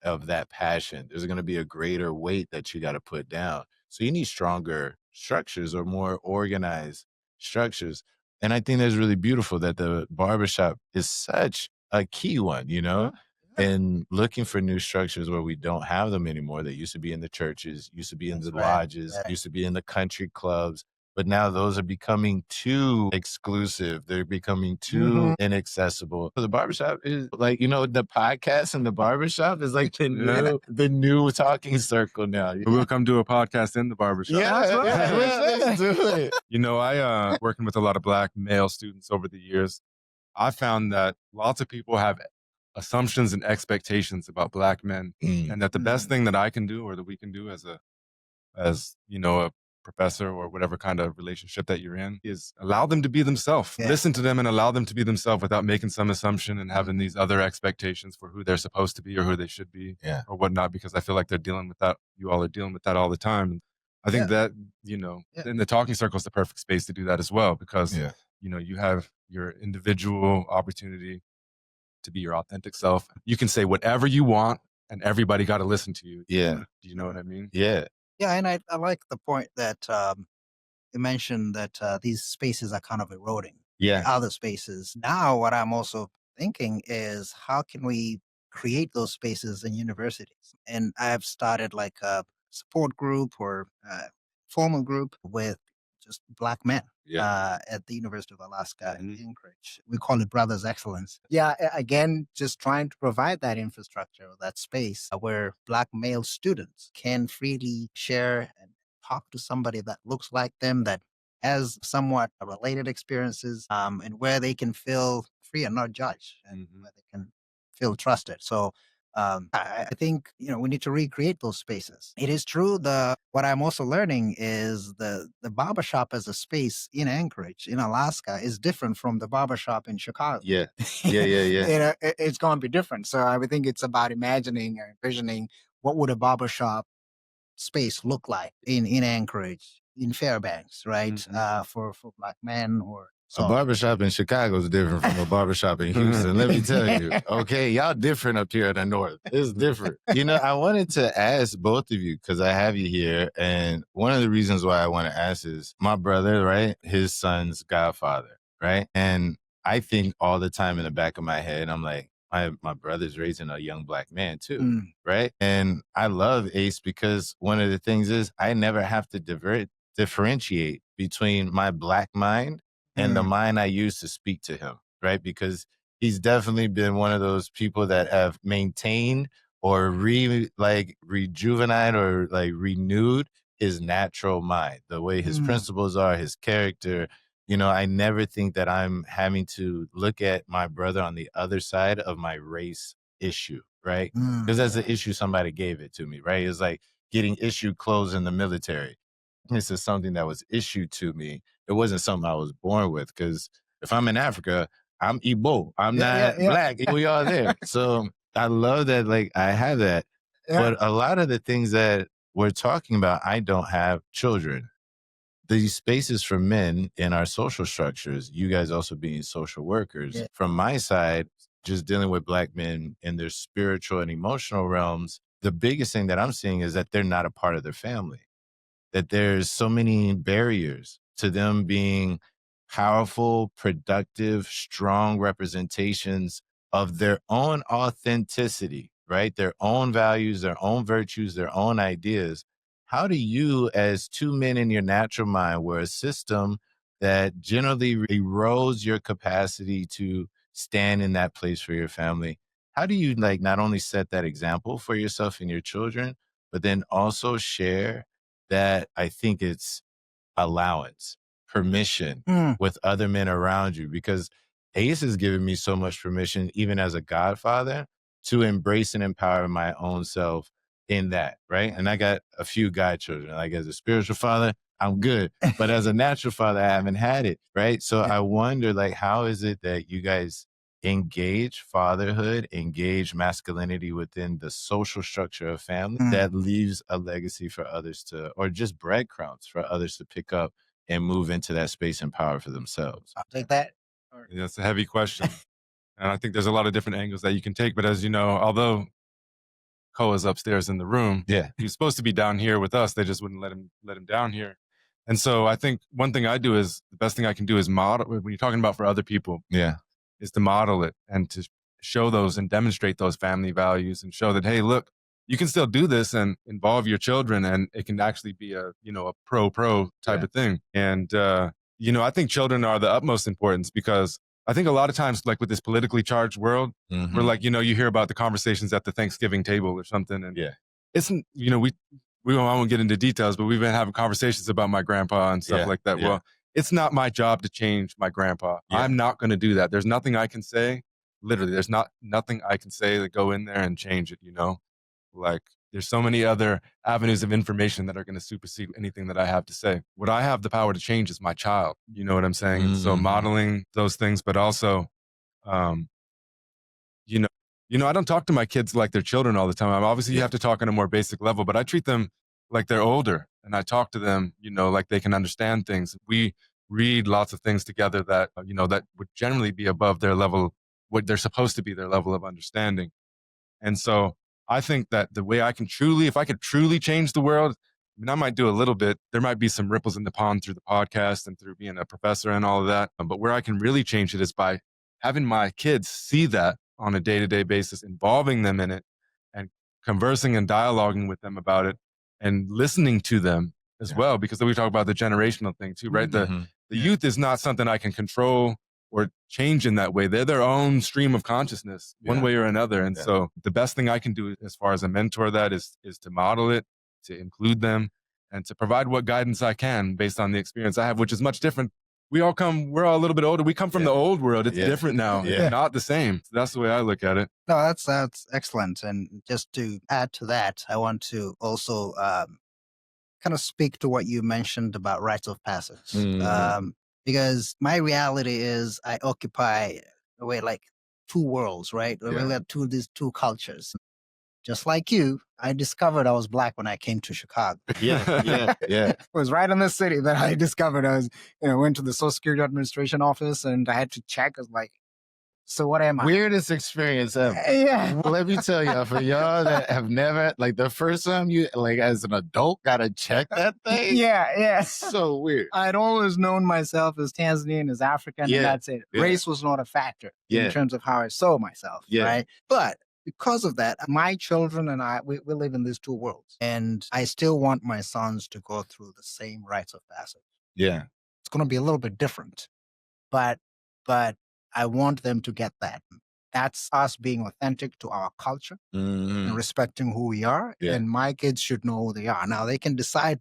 of that passion. There's going to be a greater weight that you got to put down. So you need stronger structures or more organized structures. And I think that's really beautiful that the barbershop is such a key one, you know? And looking for new structures where we don't have them anymore. That used to be in the churches, used to be in the lodges, used to be in the country clubs. But now those are becoming too exclusive. They're becoming too inaccessible. So the barbershop is like, you know, the podcast and the barbershop is like the new talking circle now. We'll come do a podcast in the barbershop. Let's do it. You know, I working with a lot of Black male students over the years, I found that lots of people have assumptions and expectations about Black men, and that the best thing that I can do or that we can do as you know, a professor or whatever kind of relationship that you're in is allow them to be themselves. Listen to them and allow them to be themselves without making some assumption and having these other expectations for who they're supposed to be or who they should be or whatnot, because I feel like they're dealing with that. You all are dealing with that all the time. I think that, you know, in the talking circle is the perfect space to do that as well, because, you know, you have your individual opportunity to be your authentic self. You can say whatever you want and everybody got to listen to you. Yeah. Do you know what I mean? Yeah. Yeah, and I like the point that you mentioned that these spaces are kind of eroding. Other spaces. Now, what I'm also thinking is how can we create those spaces in universities? And I've started like a support group or formal group with just Black men at the University of Alaska in Anchorage. We call it Brothers Excellence. Again, just trying to provide that infrastructure, that space where Black male students can freely share and talk to somebody that looks like them, that has somewhat related experiences, and where they can feel free and not judged, and where they can feel trusted. So I think, you know, we need to recreate those spaces. It is true. What I'm also learning is the barbershop as a space in Anchorage, in Alaska, is different from the barbershop in Chicago. Yeah. You know, it's going to be different. So I would think it's about imagining or envisioning what would a barbershop space look like in Anchorage, in Fairbanks, right? For Black men or a barbershop in Chicago is different from a barbershop in Houston. Let me tell you. Okay, y'all different up here in the north. It's different. You know, I wanted to ask both of you because I have you here. And one of the reasons why I want to ask is my brother, right? His son's godfather, right? And I think all the time in the back of my head, I'm like, my brother's raising a young Black man too, right? And I love Ace because one of the things is I never have to differentiate between my Black mind and the mind I use to speak to him, right? Because he's definitely been one of those people that have maintained or rejuvenated or like renewed his natural mind, the way his Mm. principles are, his character. You know, I never think that I'm having to look at my brother on the other side of my race issue, right? Because that's the issue somebody gave it to me, right? It's like getting issued clothes in the military. This is something that was issued to me. It wasn't something I was born with, because if I'm in Africa, I'm Igbo. I'm not black. We are there. So I love that, like, I have that. Yeah. But a lot of the things that we're talking about, I don't have children. These spaces for men in our social structures, you guys also being social workers, Yeah. from my side, just dealing with Black men in their spiritual and emotional realms, the biggest thing that I'm seeing is that they're not a part of their family, that there's so many barriers to them being powerful, productive, strong representations of their own authenticity, right? Their own values, their own virtues, their own ideas. How do you, as two men in your natural mind, where a system that generally erodes your capacity to stand in that place for your family, how do you, like, not only set that example for yourself and your children, but then also share that? I think it's allowance, permission with other men around you, because Ace has given me so much permission, even as a godfather, to embrace and empower my own self in that, right? And I got a few godchildren. Like, as a spiritual father, I'm good. But as a natural father, I haven't had it, right? So I wonder, like, how is it that you guys engage fatherhood, engage masculinity within the social structure of family that leaves a legacy for others to, or just breadcrumbs for others to pick up and move into that space and power for themselves? I'll take that. Yeah, it's a heavy question. And I think there's a lot of different angles that you can take. But as you know, although Koa's upstairs in the room, Yeah. he was supposed to be down here with us. They just wouldn't let him down here. And so I think one thing I do is, the best thing I can do is model, when you're talking about for other people, Yeah. is to model it and to show those and demonstrate those family values, and show that, hey, look, you can still do this and involve your children, and it can actually be a, you know, a pro type of thing. And, you know, I think children are the utmost importance, because I think a lot of times, like with this politically charged world, we're like, you know, you hear about the conversations at the Thanksgiving table or something. And it's, you know, I won't get into details, but we've been having conversations about my grandpa and stuff like that. Well, it's not my job to change my grandpa. I'm not going to do that. There's nothing I can say. Literally, there's nothing I can say to go in there and change it, you know? Like, there's so many other avenues of information that are going to supersede anything that I have to say. What I have the power to change is my child. You know what I'm saying? And so modeling those things, but also, you know, I don't talk to my kids like they're children all the time. Obviously, you have to talk on a more basic level, but I treat them like they're older, and I talk to them, you know, like they can understand things. We read lots of things together that, you know, that would generally be above their level, what they're supposed to be their level of understanding. And so I think that the way I can truly, if I could truly change the world, I mean, I might do a little bit. There might be some ripples in the pond through the podcast and through being a professor and all of that. But where I can really change it is by having my kids see that on a day-to-day basis, involving them in it, and conversing and dialoguing with them about it, and listening to them as well. Because we talk about the generational thing too, right? The youth is not something I can control or change in that way. They're their own stream of consciousness, one way or another. And so the best thing I can do as far as a mentor, that is to model it, to include them, and to provide what guidance I can based on the experience I have, which is much different. We're all a little bit older. We come from the old world. It's different now. It's not the same. That's the way I look at it. No, that's excellent. And just to add to that, I want to also kind of speak to what you mentioned about rites of passage. Because my reality is I occupy like two worlds, right? We have these two cultures. Just like you, I discovered I was Black when I came to Chicago. It was right in the city that I discovered I was, went to the Social Security Administration office, and I had to check. I was like, so what am I? Weirdest experience ever. Let me tell y'all, for y'all that have never, like, the first time you, like, as an adult, gotta check that thing. So weird. I'd always known myself as Tanzanian, as African, and that's it. Race was not a factor in terms of how I saw myself, right? But because of that, my children and I, we live in these two worlds. And I still want my sons to go through the same rites of passage. It's going to be a little bit different, but I want them to get that. That's us being authentic to our culture and Mhm. respecting who we are. Yeah. And my kids should know who they are. Now they can decide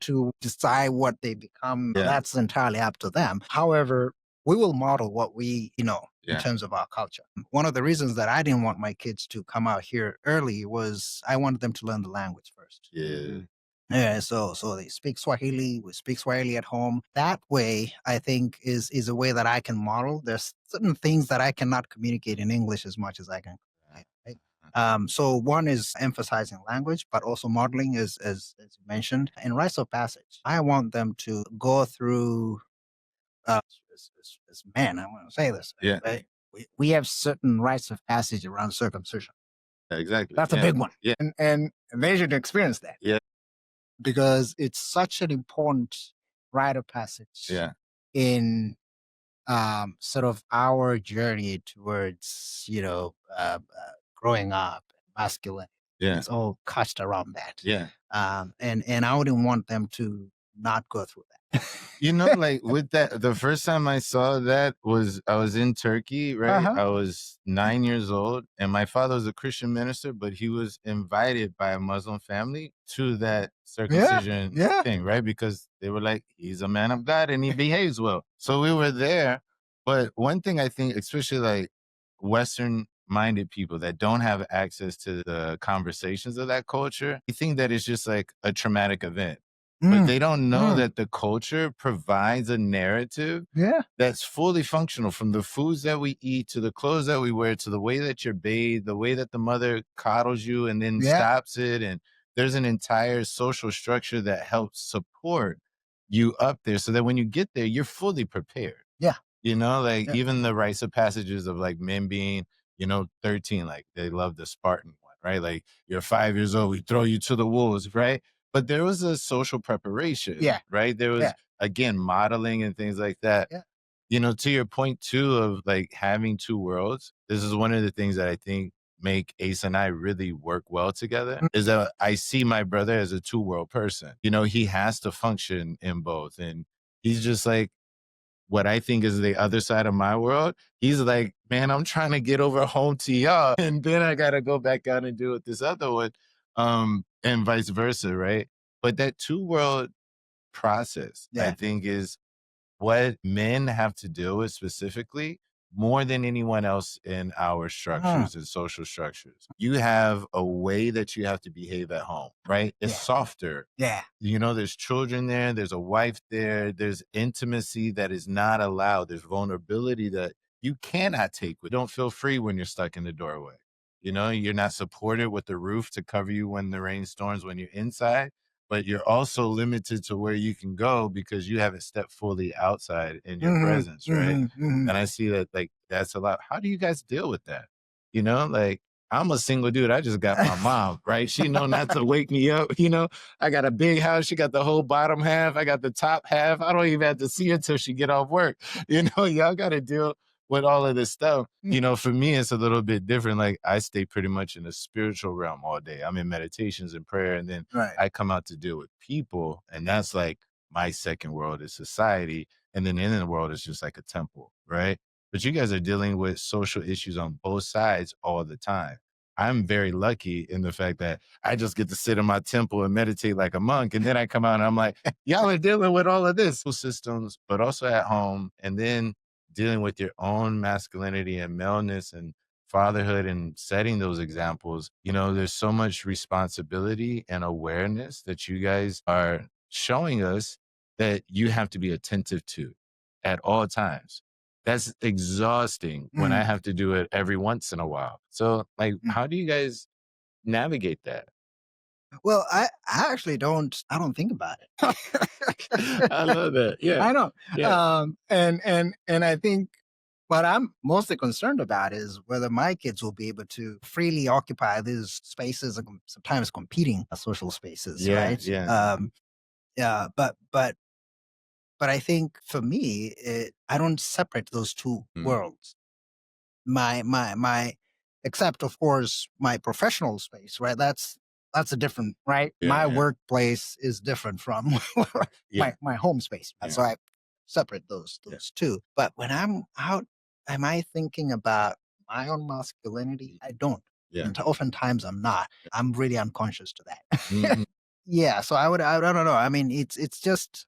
what they become. Yeah. That's entirely up to them. However, we will model what we, in Yeah. terms of our culture. One of the reasons that I didn't want my kids to come out here early was I wanted them to learn the language first. Yeah. Yeah, so they speak Swahili. We speak Swahili at home. That way, I think, is a way that I can model. There's certain things that I cannot communicate in English as much as I can. Right? So one is emphasizing language, but also modeling, as you mentioned, in rites of passage. I want them to go through. As men, I want to say this. Yeah. Right? We have certain rites of passage around circumcision. Exactly. That's a big one. Yeah. And they should experience that. Yeah. Because it's such an important rite of passage Yeah. in sort of our journey towards growing up, masculine. Yeah. It's all couched around that. Yeah. And I wouldn't want them to not go through that. Like with that, the first time I saw that was I was in Turkey, right? Uh-huh. I was 9 years old, and my father was a Christian minister, but he was invited by a Muslim family to that circumcision Yeah. thing, right? Because they were like, he's a man of God and he behaves well. So we were there. But one thing I think, especially like Western minded people that don't have access to the conversations of that culture, you think that it's just like a traumatic event. But they don't know that the culture provides a narrative that's fully functional, from the foods that we eat to the clothes that we wear to the way that you're bathed, the way that the mother coddles you and then stops it. And there's an entire social structure that helps support you up there so that when you get there, you're fully prepared. Yeah. Even the rites of passages of like men being, 13, like they love the Spartan one, right? Like you're 5 years old, we throw you to the wolves, right? But there was a social preparation, right? There was, again, modeling and things like that. Yeah. To your point too of like having two worlds, this is one of the things that I think make Ace and I really work well together, is that I see my brother as a two-world person. He has to function in both. And he's just like, what I think is the other side of my world, he's like, man, I'm trying to get over home to y'all. And then I got to go back out and do it this other one. And vice versa, right? But that two-world process, I think, is what men have to deal with specifically more than anyone else in our structures and social structures. You have a way that you have to behave at home, right? It's softer. Yeah. There's children there, there's a wife there, there's intimacy that is not allowed, there's vulnerability that you cannot take. You don't feel free when you're stuck in the doorway. You're not supported with the roof to cover you when the rain storms when you're inside, but you're also limited to where you can go because you haven't stepped fully outside in your presence, right? And I see that like that's a lot. How do you guys deal with that? Like I'm a single dude. I just got my mom, right? She know not to wake me up. I got a big house. She got the whole bottom half. I got the top half. I don't even have to see her till she get off work. Y'all got to deal with all of this stuff. For me, it's a little bit different. Like I stay pretty much in the spiritual realm all day. I'm in meditations and prayer, and then I come out to deal with people. And that's like my second world is society. And then the inner world is just like a temple, right? But you guys are dealing with social issues on both sides all the time. I'm very lucky in the fact that I just get to sit in my temple and meditate like a monk. And then I come out and I'm like, y'all are dealing with all of this systems, but also at home. And then dealing with your own masculinity and maleness and fatherhood and setting those examples. There's so much responsibility and awareness that you guys are showing us that you have to be attentive to at all times. That's exhausting when I have to do it every once in a while. So like, how do you guys navigate that? Well, I actually don't think about it. I love that. Yeah. I know. Yeah. And I think what I'm mostly concerned about is whether my kids will be able to freely occupy these spaces, and sometimes competing social spaces, right? Yeah. But I think for me, I don't separate those two worlds. My, except of course my professional space, right? That's a different, right? My workplace is different from my home space. So I separate those two. But when I'm out, am I thinking about my own masculinity, I don't. Yeah. And oftentimes I'm not. I'm really unconscious to that. Mhm. Yeah. So I don't know. I mean, it's just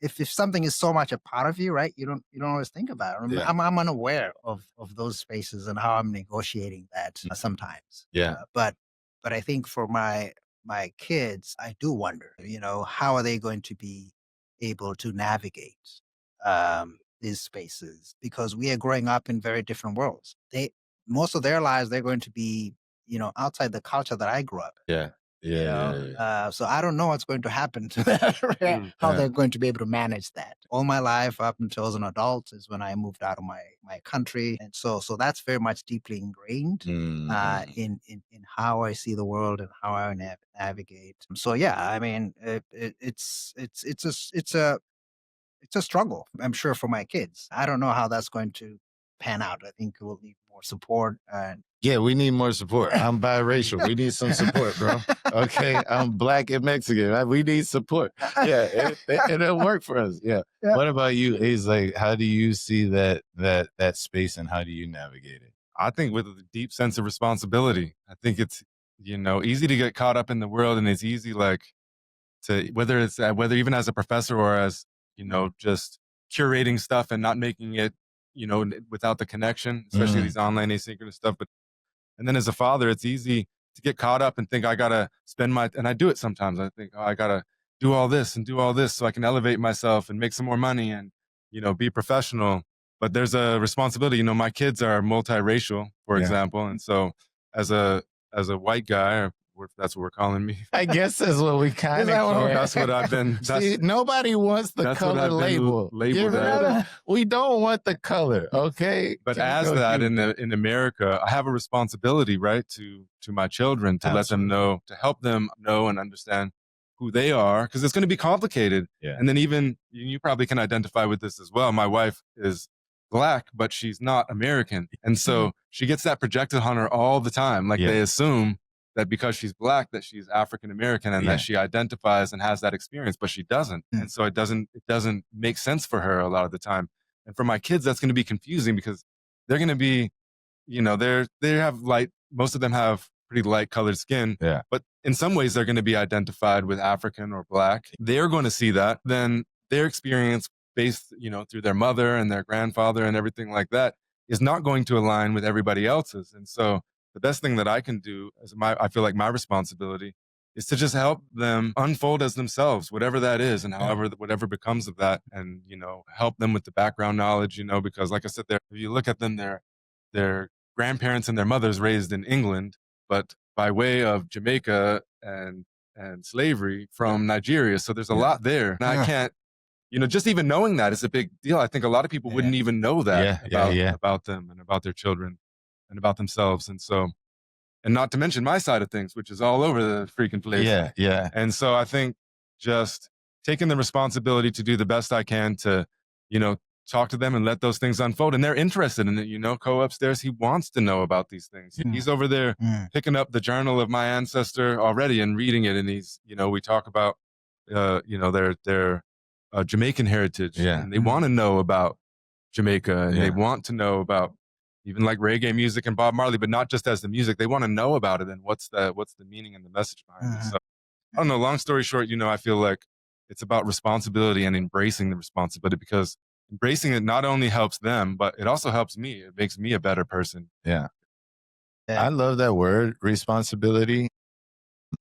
if something is so much a part of you, right? You don't always think about it. Yeah. I'm unaware of those spaces and how I'm negotiating that sometimes. Yeah. But I think for my kids, I do wonder, how are they going to be able to navigate these spaces because we are growing up in very different worlds. Most of their lives they're going to be, outside the culture that I grew up in. Yeah. Yeah. So I don't know what's going to happen to that, right? How Yeah. they're going to be able to manage that. All my life up until as an adult is when I moved out of my country, and so that's very much deeply ingrained Mhm. in how I see the world and how I navigate. So yeah, I mean, it's a struggle, I'm sure, for my kids. I don't know how that's going to pan out. I think we'll need more support. And Yeah, we need more support. I'm biracial. We need some support, bro. Okay, I'm Black and Mexican. We need support. Yeah, it'll work for us. Yeah. Yeah. What about you? Is like, how do you see that space, and how do you navigate it? I think with a deep sense of responsibility. I think it's, easy to get caught up in the world, and it's easy, like, to whether even as a professor or as, just curating stuff and not making it, without the connection, especially these online asynchronous stuff. And then as a father, it's easy to get caught up and think I gotta and I do it sometimes. I think, oh, I gotta do all this and do all this so I can elevate myself and make some more money and, be professional. But there's a responsibility. My kids are multiracial, for Yeah. example. And so as a white guy, or if that's what we're calling me, I guess that's what we kind that of. what- that's what I've been. See, nobody wants the that's what color I've been label. labeled You as. know? We don't want the color, okay? But Can't as go that human. in America, I have a responsibility, right, to my children, to let them Absolutely. know, to help them know and understand who they are, because it's going to be complicated. Yeah. And then even you probably can identify with this as well. My wife is Black, but she's not American, and so she gets that projected on her all the time. Like, Yeah. they assume that because she's Black, that she's African American, and Yeah. that she identifies and has that experience, but she doesn't. And so it doesn't make sense for her a lot of the time. And for my kids, that's going to be confusing because they're going to be, they have most of them have pretty light colored skin. Yeah. But in some ways, they're going to be identified with African or Black. They're going to see that. Then their experience based, through their mother and their grandfather and everything like that is not going to align with everybody else's. And so the best thing that I can do I feel like my responsibility is to just help them unfold as themselves, whatever that is, and whatever becomes of that, and help them with the background knowledge, because like I said, if you look at them, their grandparents and their mothers raised in England, but by way of Jamaica and slavery from Nigeria, so there's a lot there. And I can't, just even knowing that is a big deal. I think a lot of people wouldn't even know that about them and about their children and about themselves, and so. And not to mention my side of things, which is all over the freaking place. Yeah, yeah. And so I think just taking the responsibility to do the best I can to, talk to them and let those things unfold. And they're interested in it. Co upstairs, he wants to know about these things. He's over there picking up the journal of my ancestor already and reading it. And he's, we talk about, their Jamaican heritage. Yeah. And they want to know about Jamaica, and they want to know about even like reggae music and Bob Marley, but not just as the music. They want to know about it and what's the meaning and the message behind it. So I don't know. Long story short, I feel like it's about responsibility and embracing the responsibility, because embracing it not only helps them, but it also helps me. It makes me a better person. Yeah. I love that word, responsibility,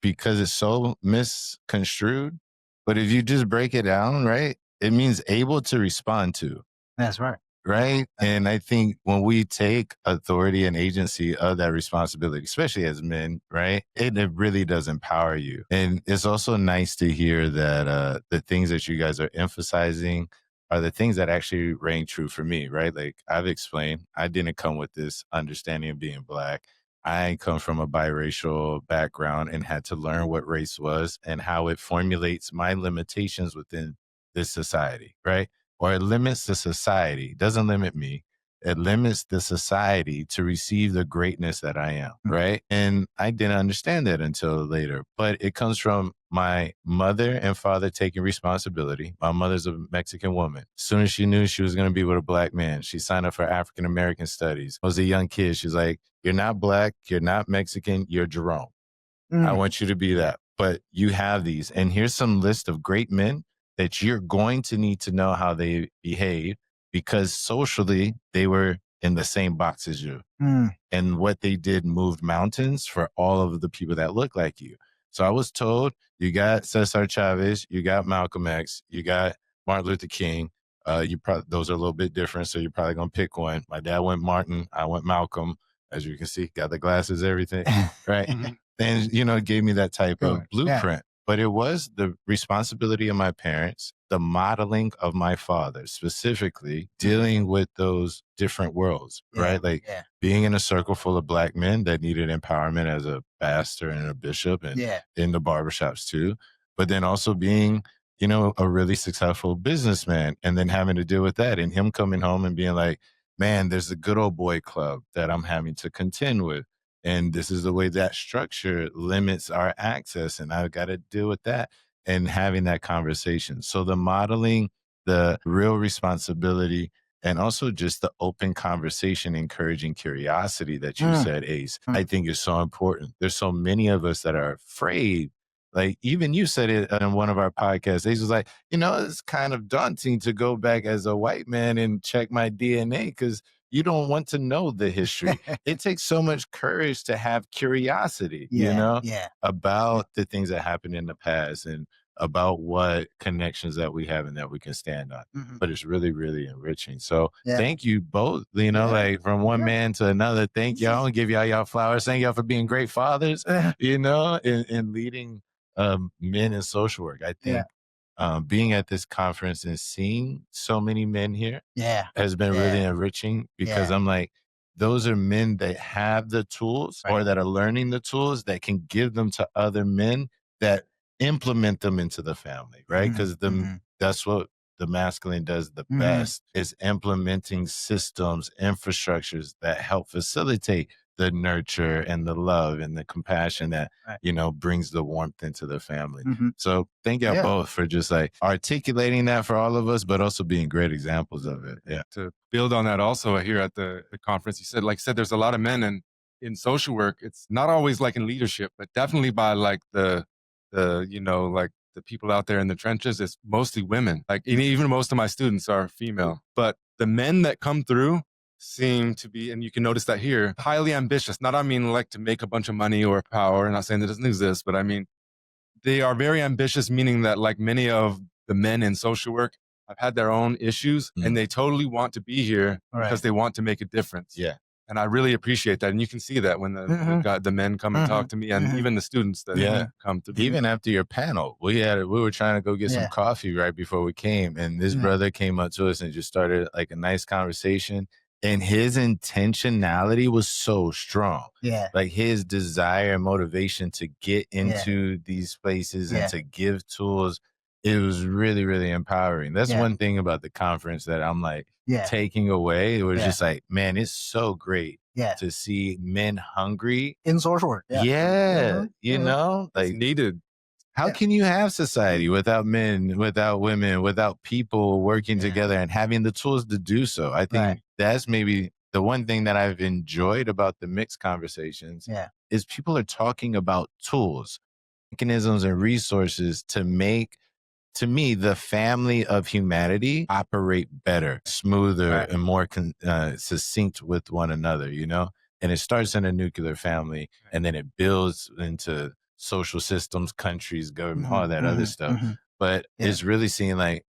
because it's so misconstrued. But if you just break it down, right, it means able to respond to. That's right. Right. And I think when we take authority and agency of that responsibility, especially as men, right, it really does empower you. And it's also nice to hear that the things that you guys are emphasizing are the things that actually rang true for me, right? Like I've explained, I didn't come with this understanding of being Black. I come from a biracial background and had to learn what race was and how it formulates my limitations within this society, right? Or it limits the society, doesn't limit me. It limits the society to receive the greatness that I am, right? And I didn't understand that until later. But it comes from my mother and father taking responsibility. My mother's a Mexican woman. As soon as she knew she was going to be with a black man, she signed up for African American studies. I was a young kid. She's like, you're not black, you're not Mexican, you're Jerome. I want you to be that. But you have these. And here's some list of great men that you're going to need to know how they behave, because socially they were in the same box as you. And what they did moved mountains for all of the people that look like you. So I was told, you got Cesar Chavez, you got Malcolm X, you got Martin Luther King. Those are a little bit different, so you're probably going to pick one. My dad went Martin, I went Malcolm. As you can see, got the glasses, everything, right? And, it gave me that type of blueprint. But it was the responsibility of my parents, the modeling of my father, specifically dealing with those different worlds, right? Like being in a circle full of black men that needed empowerment as a pastor and a bishop, and in the barbershops too. But then also being, a really successful businessman, and then having to deal with that, and him coming home and being like, man, there's a good old boy club that I'm having to contend with. And this is the way that structure limits our access. And I've got to deal with that, and having that conversation. So the modeling, the real responsibility, and also just the open conversation, encouraging curiosity that you said, Ace, I think is so important. There's so many of us that are afraid. Like even you said it on one of our podcasts. Ace was like, it's kind of daunting to go back as a white man and check my DNA, because you don't want to know the history. It takes so much courage to have curiosity, about the things that happened in the past, and about what connections that we have and that we can stand on. But it's really, really enriching. So thank you both, like from one man to another. Thank y'all, and give y'all flowers. Thank y'all for being great fathers, and leading men in social work. I think being at this conference and seeing so many men here has been really enriching, because I'm like, those are men that have the tools, or that are learning the tools, that can give them to other men that implement them into the family, right? Because that's what the masculine does the best, is implementing systems, infrastructures that help facilitate the nurture and the love and the compassion that, brings the warmth into the family. So thank y'all both for just like articulating that for all of us, but also being great examples of it. Yeah. To build on that also here at the conference, you said, there's a lot of men, and in social work, it's not always like in leadership, but definitely by like the people out there in the trenches, it's mostly women. Like even most of my students are female, but the men that come through seem to be, and you can notice that here, highly ambitious. Not, I mean, like to make a bunch of money or power. I'm not saying that doesn't exist, but I mean, they are very ambitious, meaning that like many of the men in social work have had their own issues, and they totally want to be here because they want to make a difference. Yeah. And I really appreciate that. And you can see that when the men come and talk to me, and even the students that come to me. Even after your panel, we were trying to go get some coffee right before we came. And this brother came up to us and just started like a nice conversation. And his intentionality was so strong. Yeah. Like his desire and motivation to get into these places and to give tools. It was really, really empowering. That's one thing about the conference that I'm like taking away. It was just like, man, it's so great to see men hungry in social work. You know, like it's needed. How can you have society without men, without women, without people working together and having the tools to do so? I think that's maybe the one thing that I've enjoyed about the mixed conversations is people are talking about tools, mechanisms, and resources to make, to me, the family of humanity operate better, smoother, and more succinct with one another, you know? And it starts in a nuclear family, and then it builds into social systems, countries, government, all that other stuff. But it's really seeing like,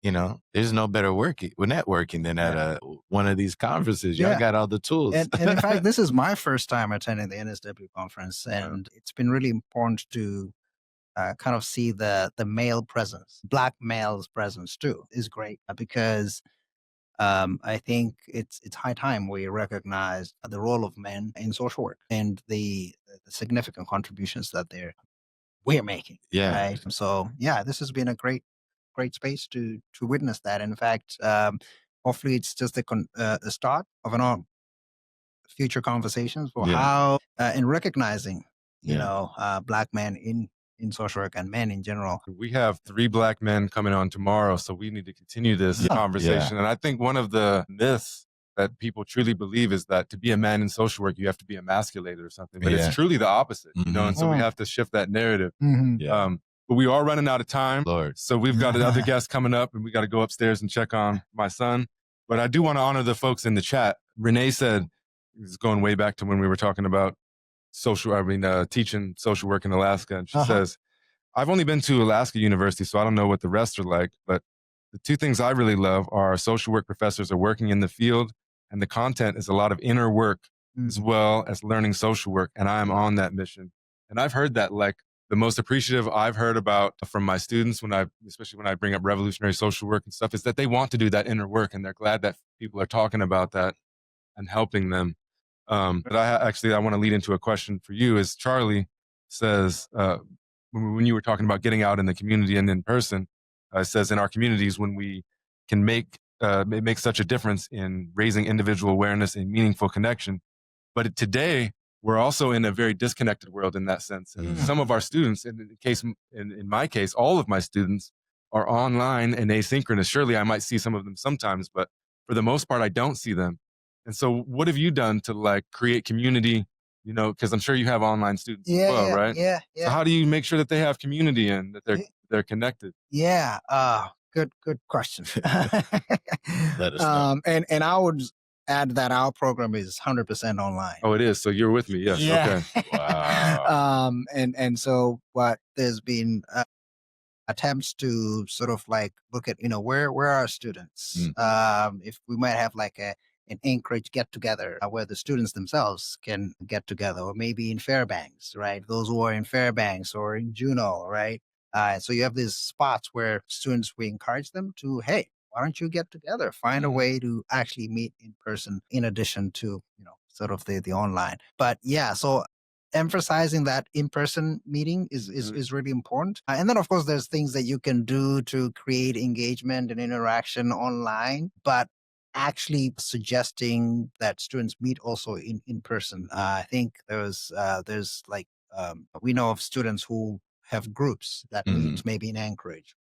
you know, there's no better networking than at one of these conferences. Y'all got all the tools. And in fact, this is my first time attending the NSW conference, and it's been really important to kind of see the male presence, Black males' presence too, is great because I think it's high time we recognize the role of men in social work and the significant contributions that we're making. Yeah. Right? So this has been a great space to witness that. In fact, hopefully it's just the start of an all future conversations for Yeah. how in recognizing, Yeah. Black men in social work and men in general. We have 3 Black men coming on tomorrow, so we need to continue this Yeah. conversation. And I think one of the myths that people truly believe is that to be a man in social work, you have to be emasculated or something. But Yeah. it's truly the opposite, and so we Mhm. have to shift that narrative. Mhm. Yeah. But we are running out of time. Lord. So we've got another guest coming up, and we got to go upstairs and check on my son. But I do want to honor the folks in the chat. Renee said, this is going way back to when we were talking about teaching social work in Alaska. And she says, I've only been to Alaska University, so I don't know what the rest are like. But the 2 things I really love are our social work professors are working in the field, and the content is a lot of inner work as well as learning social work. And I am on that mission. And I've heard that like the most appreciative I've heard about from my students especially when I bring up revolutionary social work and stuff, is that they want to do that inner work and they're glad that people are talking about that and helping them. But I want to lead into a question for you. Is Charlie says, when you were talking about getting out in the community and in person, it says in our communities, when we can make such a difference in raising individual awareness and meaningful connection. But today, we're also in a very disconnected world in that sense. And some of our students, in my case, all of my students are online and asynchronous. Surely I might see some of them sometimes, but for the most part, I don't see them. And so what have you done to like create community, because I'm sure you have online students as well, right? Yeah. So how do you make sure that they have community and that they're connected? Yeah. Good question. Let us know. And I would add that our program is 100% online. Oh, it is. So you're with me. Yes. Yeah. Okay. Wow. And so what there's been attempts to sort of like look at, where are our students? If we might have like an Anchorage get together where the students themselves can get together, or maybe in Fairbanks, right? Those who are in Fairbanks or in Juneau, right? So you have these spots where students, we encourage them to, hey, why don't you get together? Find a way to actually meet in person in addition to, sort of the online. But yeah, so emphasizing that in-person meeting is really important. And then of course there's things that you can do to create engagement and interaction online, but actually suggesting that students meet also in person. I think there's like we know of students who have groups that meet maybe in Anchorage.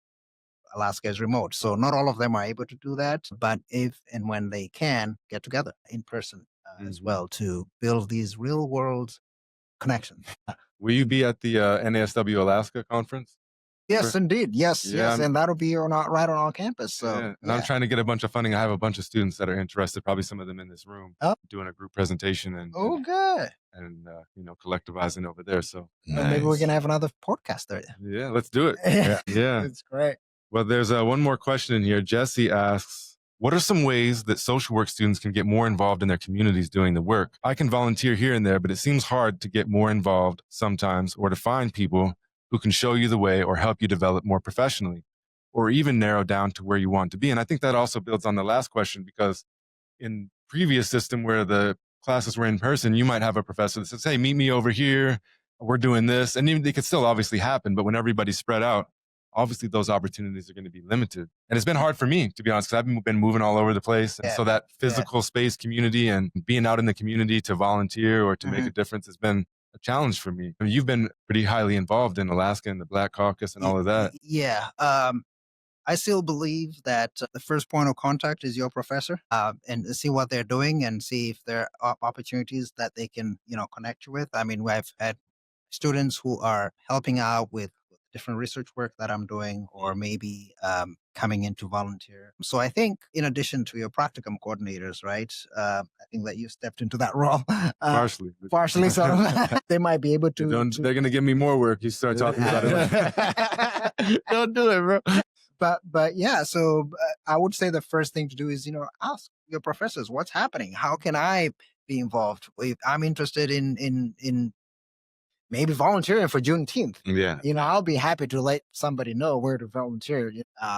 Alaska is remote, so not all of them are able to do that. But if and when they can get together in person as well to build these real world connections. Will you be at the NASW Alaska conference? Yes, indeed. Yes, Yeah, yes, and that'll be right on our campus. So, yeah. And I'm trying to get a bunch of funding. I have a bunch of students that are interested, probably some of them in this room, doing a group presentation and good. And collectivizing over there. So Nice. Maybe we can have another podcast there. Yeah, let's do it. Yeah. It's great. Well, there's one more question in here. Jesse asks, what are some ways that social work students can get more involved in their communities doing the work? I can volunteer here and there, but it seems hard to get more involved sometimes, or to find people who can show you the way or help you develop more professionally, or even narrow down to where you want to be. And I think that also builds on the last question, because in previous system where the classes were in person, you might have a professor that says, hey, meet me over here. We're doing this. And even they could still obviously happen, but when everybody's spread out, obviously those opportunities are going to be limited. And it's been hard for me, to be honest, because I've been moving all over the place. And so that physical space community and being out in the community to volunteer or to make a difference has been a challenge for me. I mean, you've been pretty highly involved in Alaska and the Black Caucus and all of that. Yeah. I still believe that the first point of contact is your professor, and see what they're doing and see if there are opportunities that they can, connect you with. I mean, I've had students who are helping out with different research work that I'm doing, or maybe coming in to volunteer. So I think in addition to your practicum coordinators, right, I think that you stepped into that role. Partially. So they might be able to. They're going to give me more work. You start talking about it. Don't do it, bro. But yeah, so I would say the first thing to do is, ask your professors, what's happening? How can I be involved? If I'm interested in maybe volunteering for Juneteenth. Yeah. I'll be happy to let somebody know where to volunteer,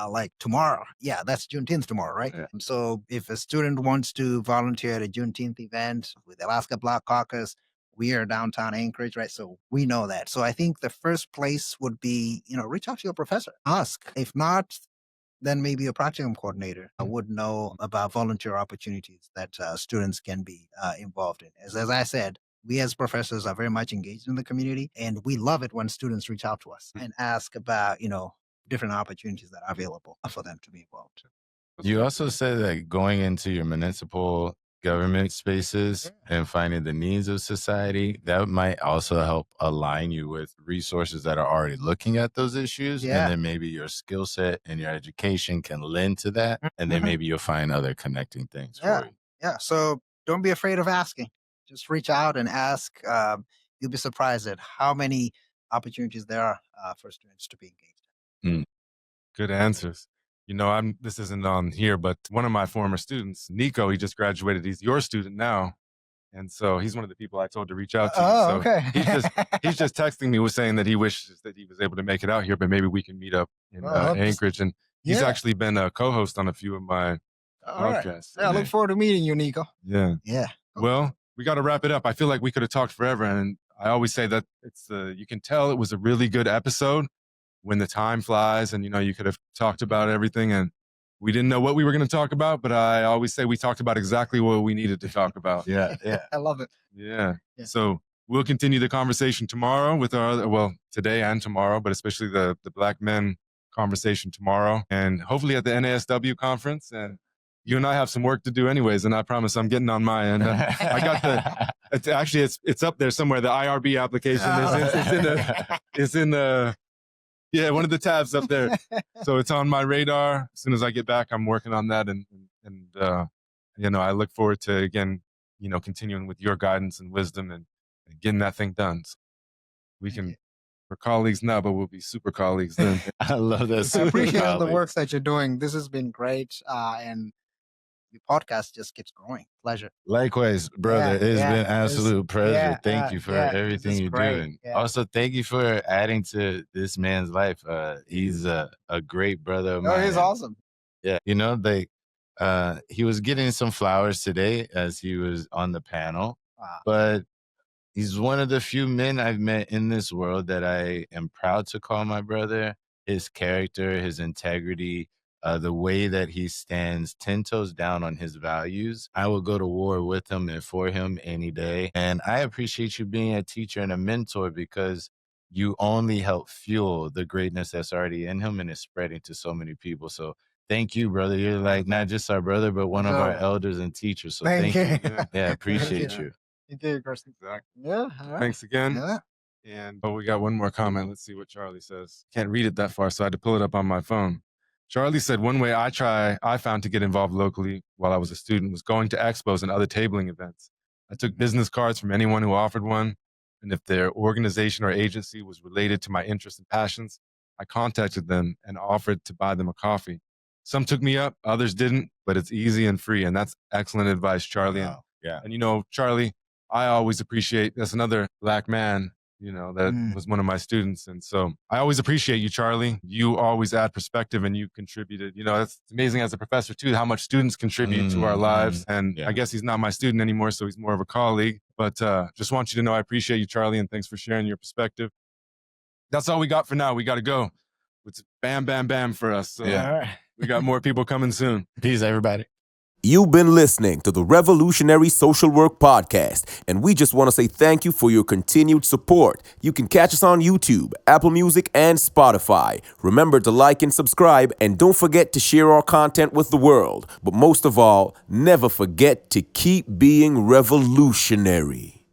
like tomorrow. Yeah, that's Juneteenth tomorrow, right? Yeah. So if a student wants to volunteer at a Juneteenth event with Alaska Black Caucus, we are downtown Anchorage, right? So we know that. So I think the first place would be, reach out to your professor. Ask. If not, then maybe a practicum coordinator would know about volunteer opportunities that students can be involved in. As I said, we as professors are very much engaged in the community, and we love it when students reach out to us and ask about, different opportunities that are available for them to be involved. You also said that going into your municipal government spaces and finding the needs of society, that might also help align you with resources that are already looking at those issues. Yeah. And then maybe your skill set and your education can lend to that. And then maybe you'll find other connecting things Yeah. for you. Yeah. So don't be afraid of asking. Just reach out and ask. You'll be surprised at how many opportunities there are for students to be engaged. Good answers. This isn't on here, but one of my former students, Nico, he just graduated. He's your student now. And so he's one of the people I told to reach out to. So okay. he's just texting me, was saying that he wishes that he was able to make it out here, but maybe we can meet up in Anchorage. And he's actually been a co-host on a few of my podcasts. Yeah, I look forward to meeting you, Nico. Yeah. Yeah. Well, we got to wrap it up. I feel like we could have talked forever. And I always say that you can tell it was a really good episode when the time flies, and you could have talked about everything, and we didn't know what we were going to talk about, but I always say we talked about exactly what we needed to talk about. Yeah. I love it. Yeah. So we'll continue the conversation tomorrow with today and tomorrow, but especially the Black men conversation tomorrow, and hopefully at the NASW conference. And you and I have some work to do anyways, and I promise I'm getting on my end. I got it's up there somewhere. The IRB application is in the yeah, one of the tabs up there. So it's on my radar. As soon as I get back, I'm working on that. And I look forward to, again, continuing with your guidance and wisdom and getting that thing done. So we're colleagues now, but we'll be super colleagues then. I love that. I appreciate the work that you're doing. This has been great. And the podcast just keeps growing. Pleasure. Likewise, brother. It's been absolute pleasure. Thank you for everything you're doing. Also, thank you for adding to this man's life. He's a great brother of mine. He's awesome. Yeah. He was getting some flowers today as he was on the panel. Wow. But he's one of the few men I've met in this world that I am proud to call my brother. His character, his integrity, the way that he stands 10 toes down on his values. I will go to war with him and for him any day. And I appreciate you being a teacher and a mentor, because you only help fuel the greatness that's already in him and is spreading to so many people. So thank you, brother. You're like not just our brother, but one of our elders and teachers. So thank you. Yeah, appreciate you. Thank you, Kirsten. Exactly. Yeah. All right. Thanks again. Yeah. And we got one more comment. Let's see what Charlie says. Can't read it that far, so I had to pull it up on my phone. Charlie said, one way I found to get involved locally while I was a student was going to expos and other tabling events. I took business cards from anyone who offered one, and if their organization or agency was related to my interests and passions, I contacted them and offered to buy them a coffee. Some took me up, others didn't, but it's easy and free, and that's excellent advice, Charlie. Wow. Yeah. And Charlie, I always appreciate, that's another Black man that was one of my students. And so I always appreciate you, Charlie. You always add perspective, and you contributed. It's amazing as a professor too, how much students contribute to our lives. And I guess he's not my student anymore, so he's more of a colleague. But just want you to know I appreciate you, Charlie, and thanks for sharing your perspective. That's all we got for now. We got to go. It's bam, bam, bam for us. So we got more people coming soon. Peace, everybody. You've been listening to the Revolutionary Social Work Podcast, and we just want to say thank you for your continued support. You can catch us on YouTube, Apple Music, and Spotify. Remember to like and subscribe, and don't forget to share our content with the world. But most of all, never forget to keep being revolutionary.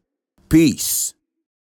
Peace.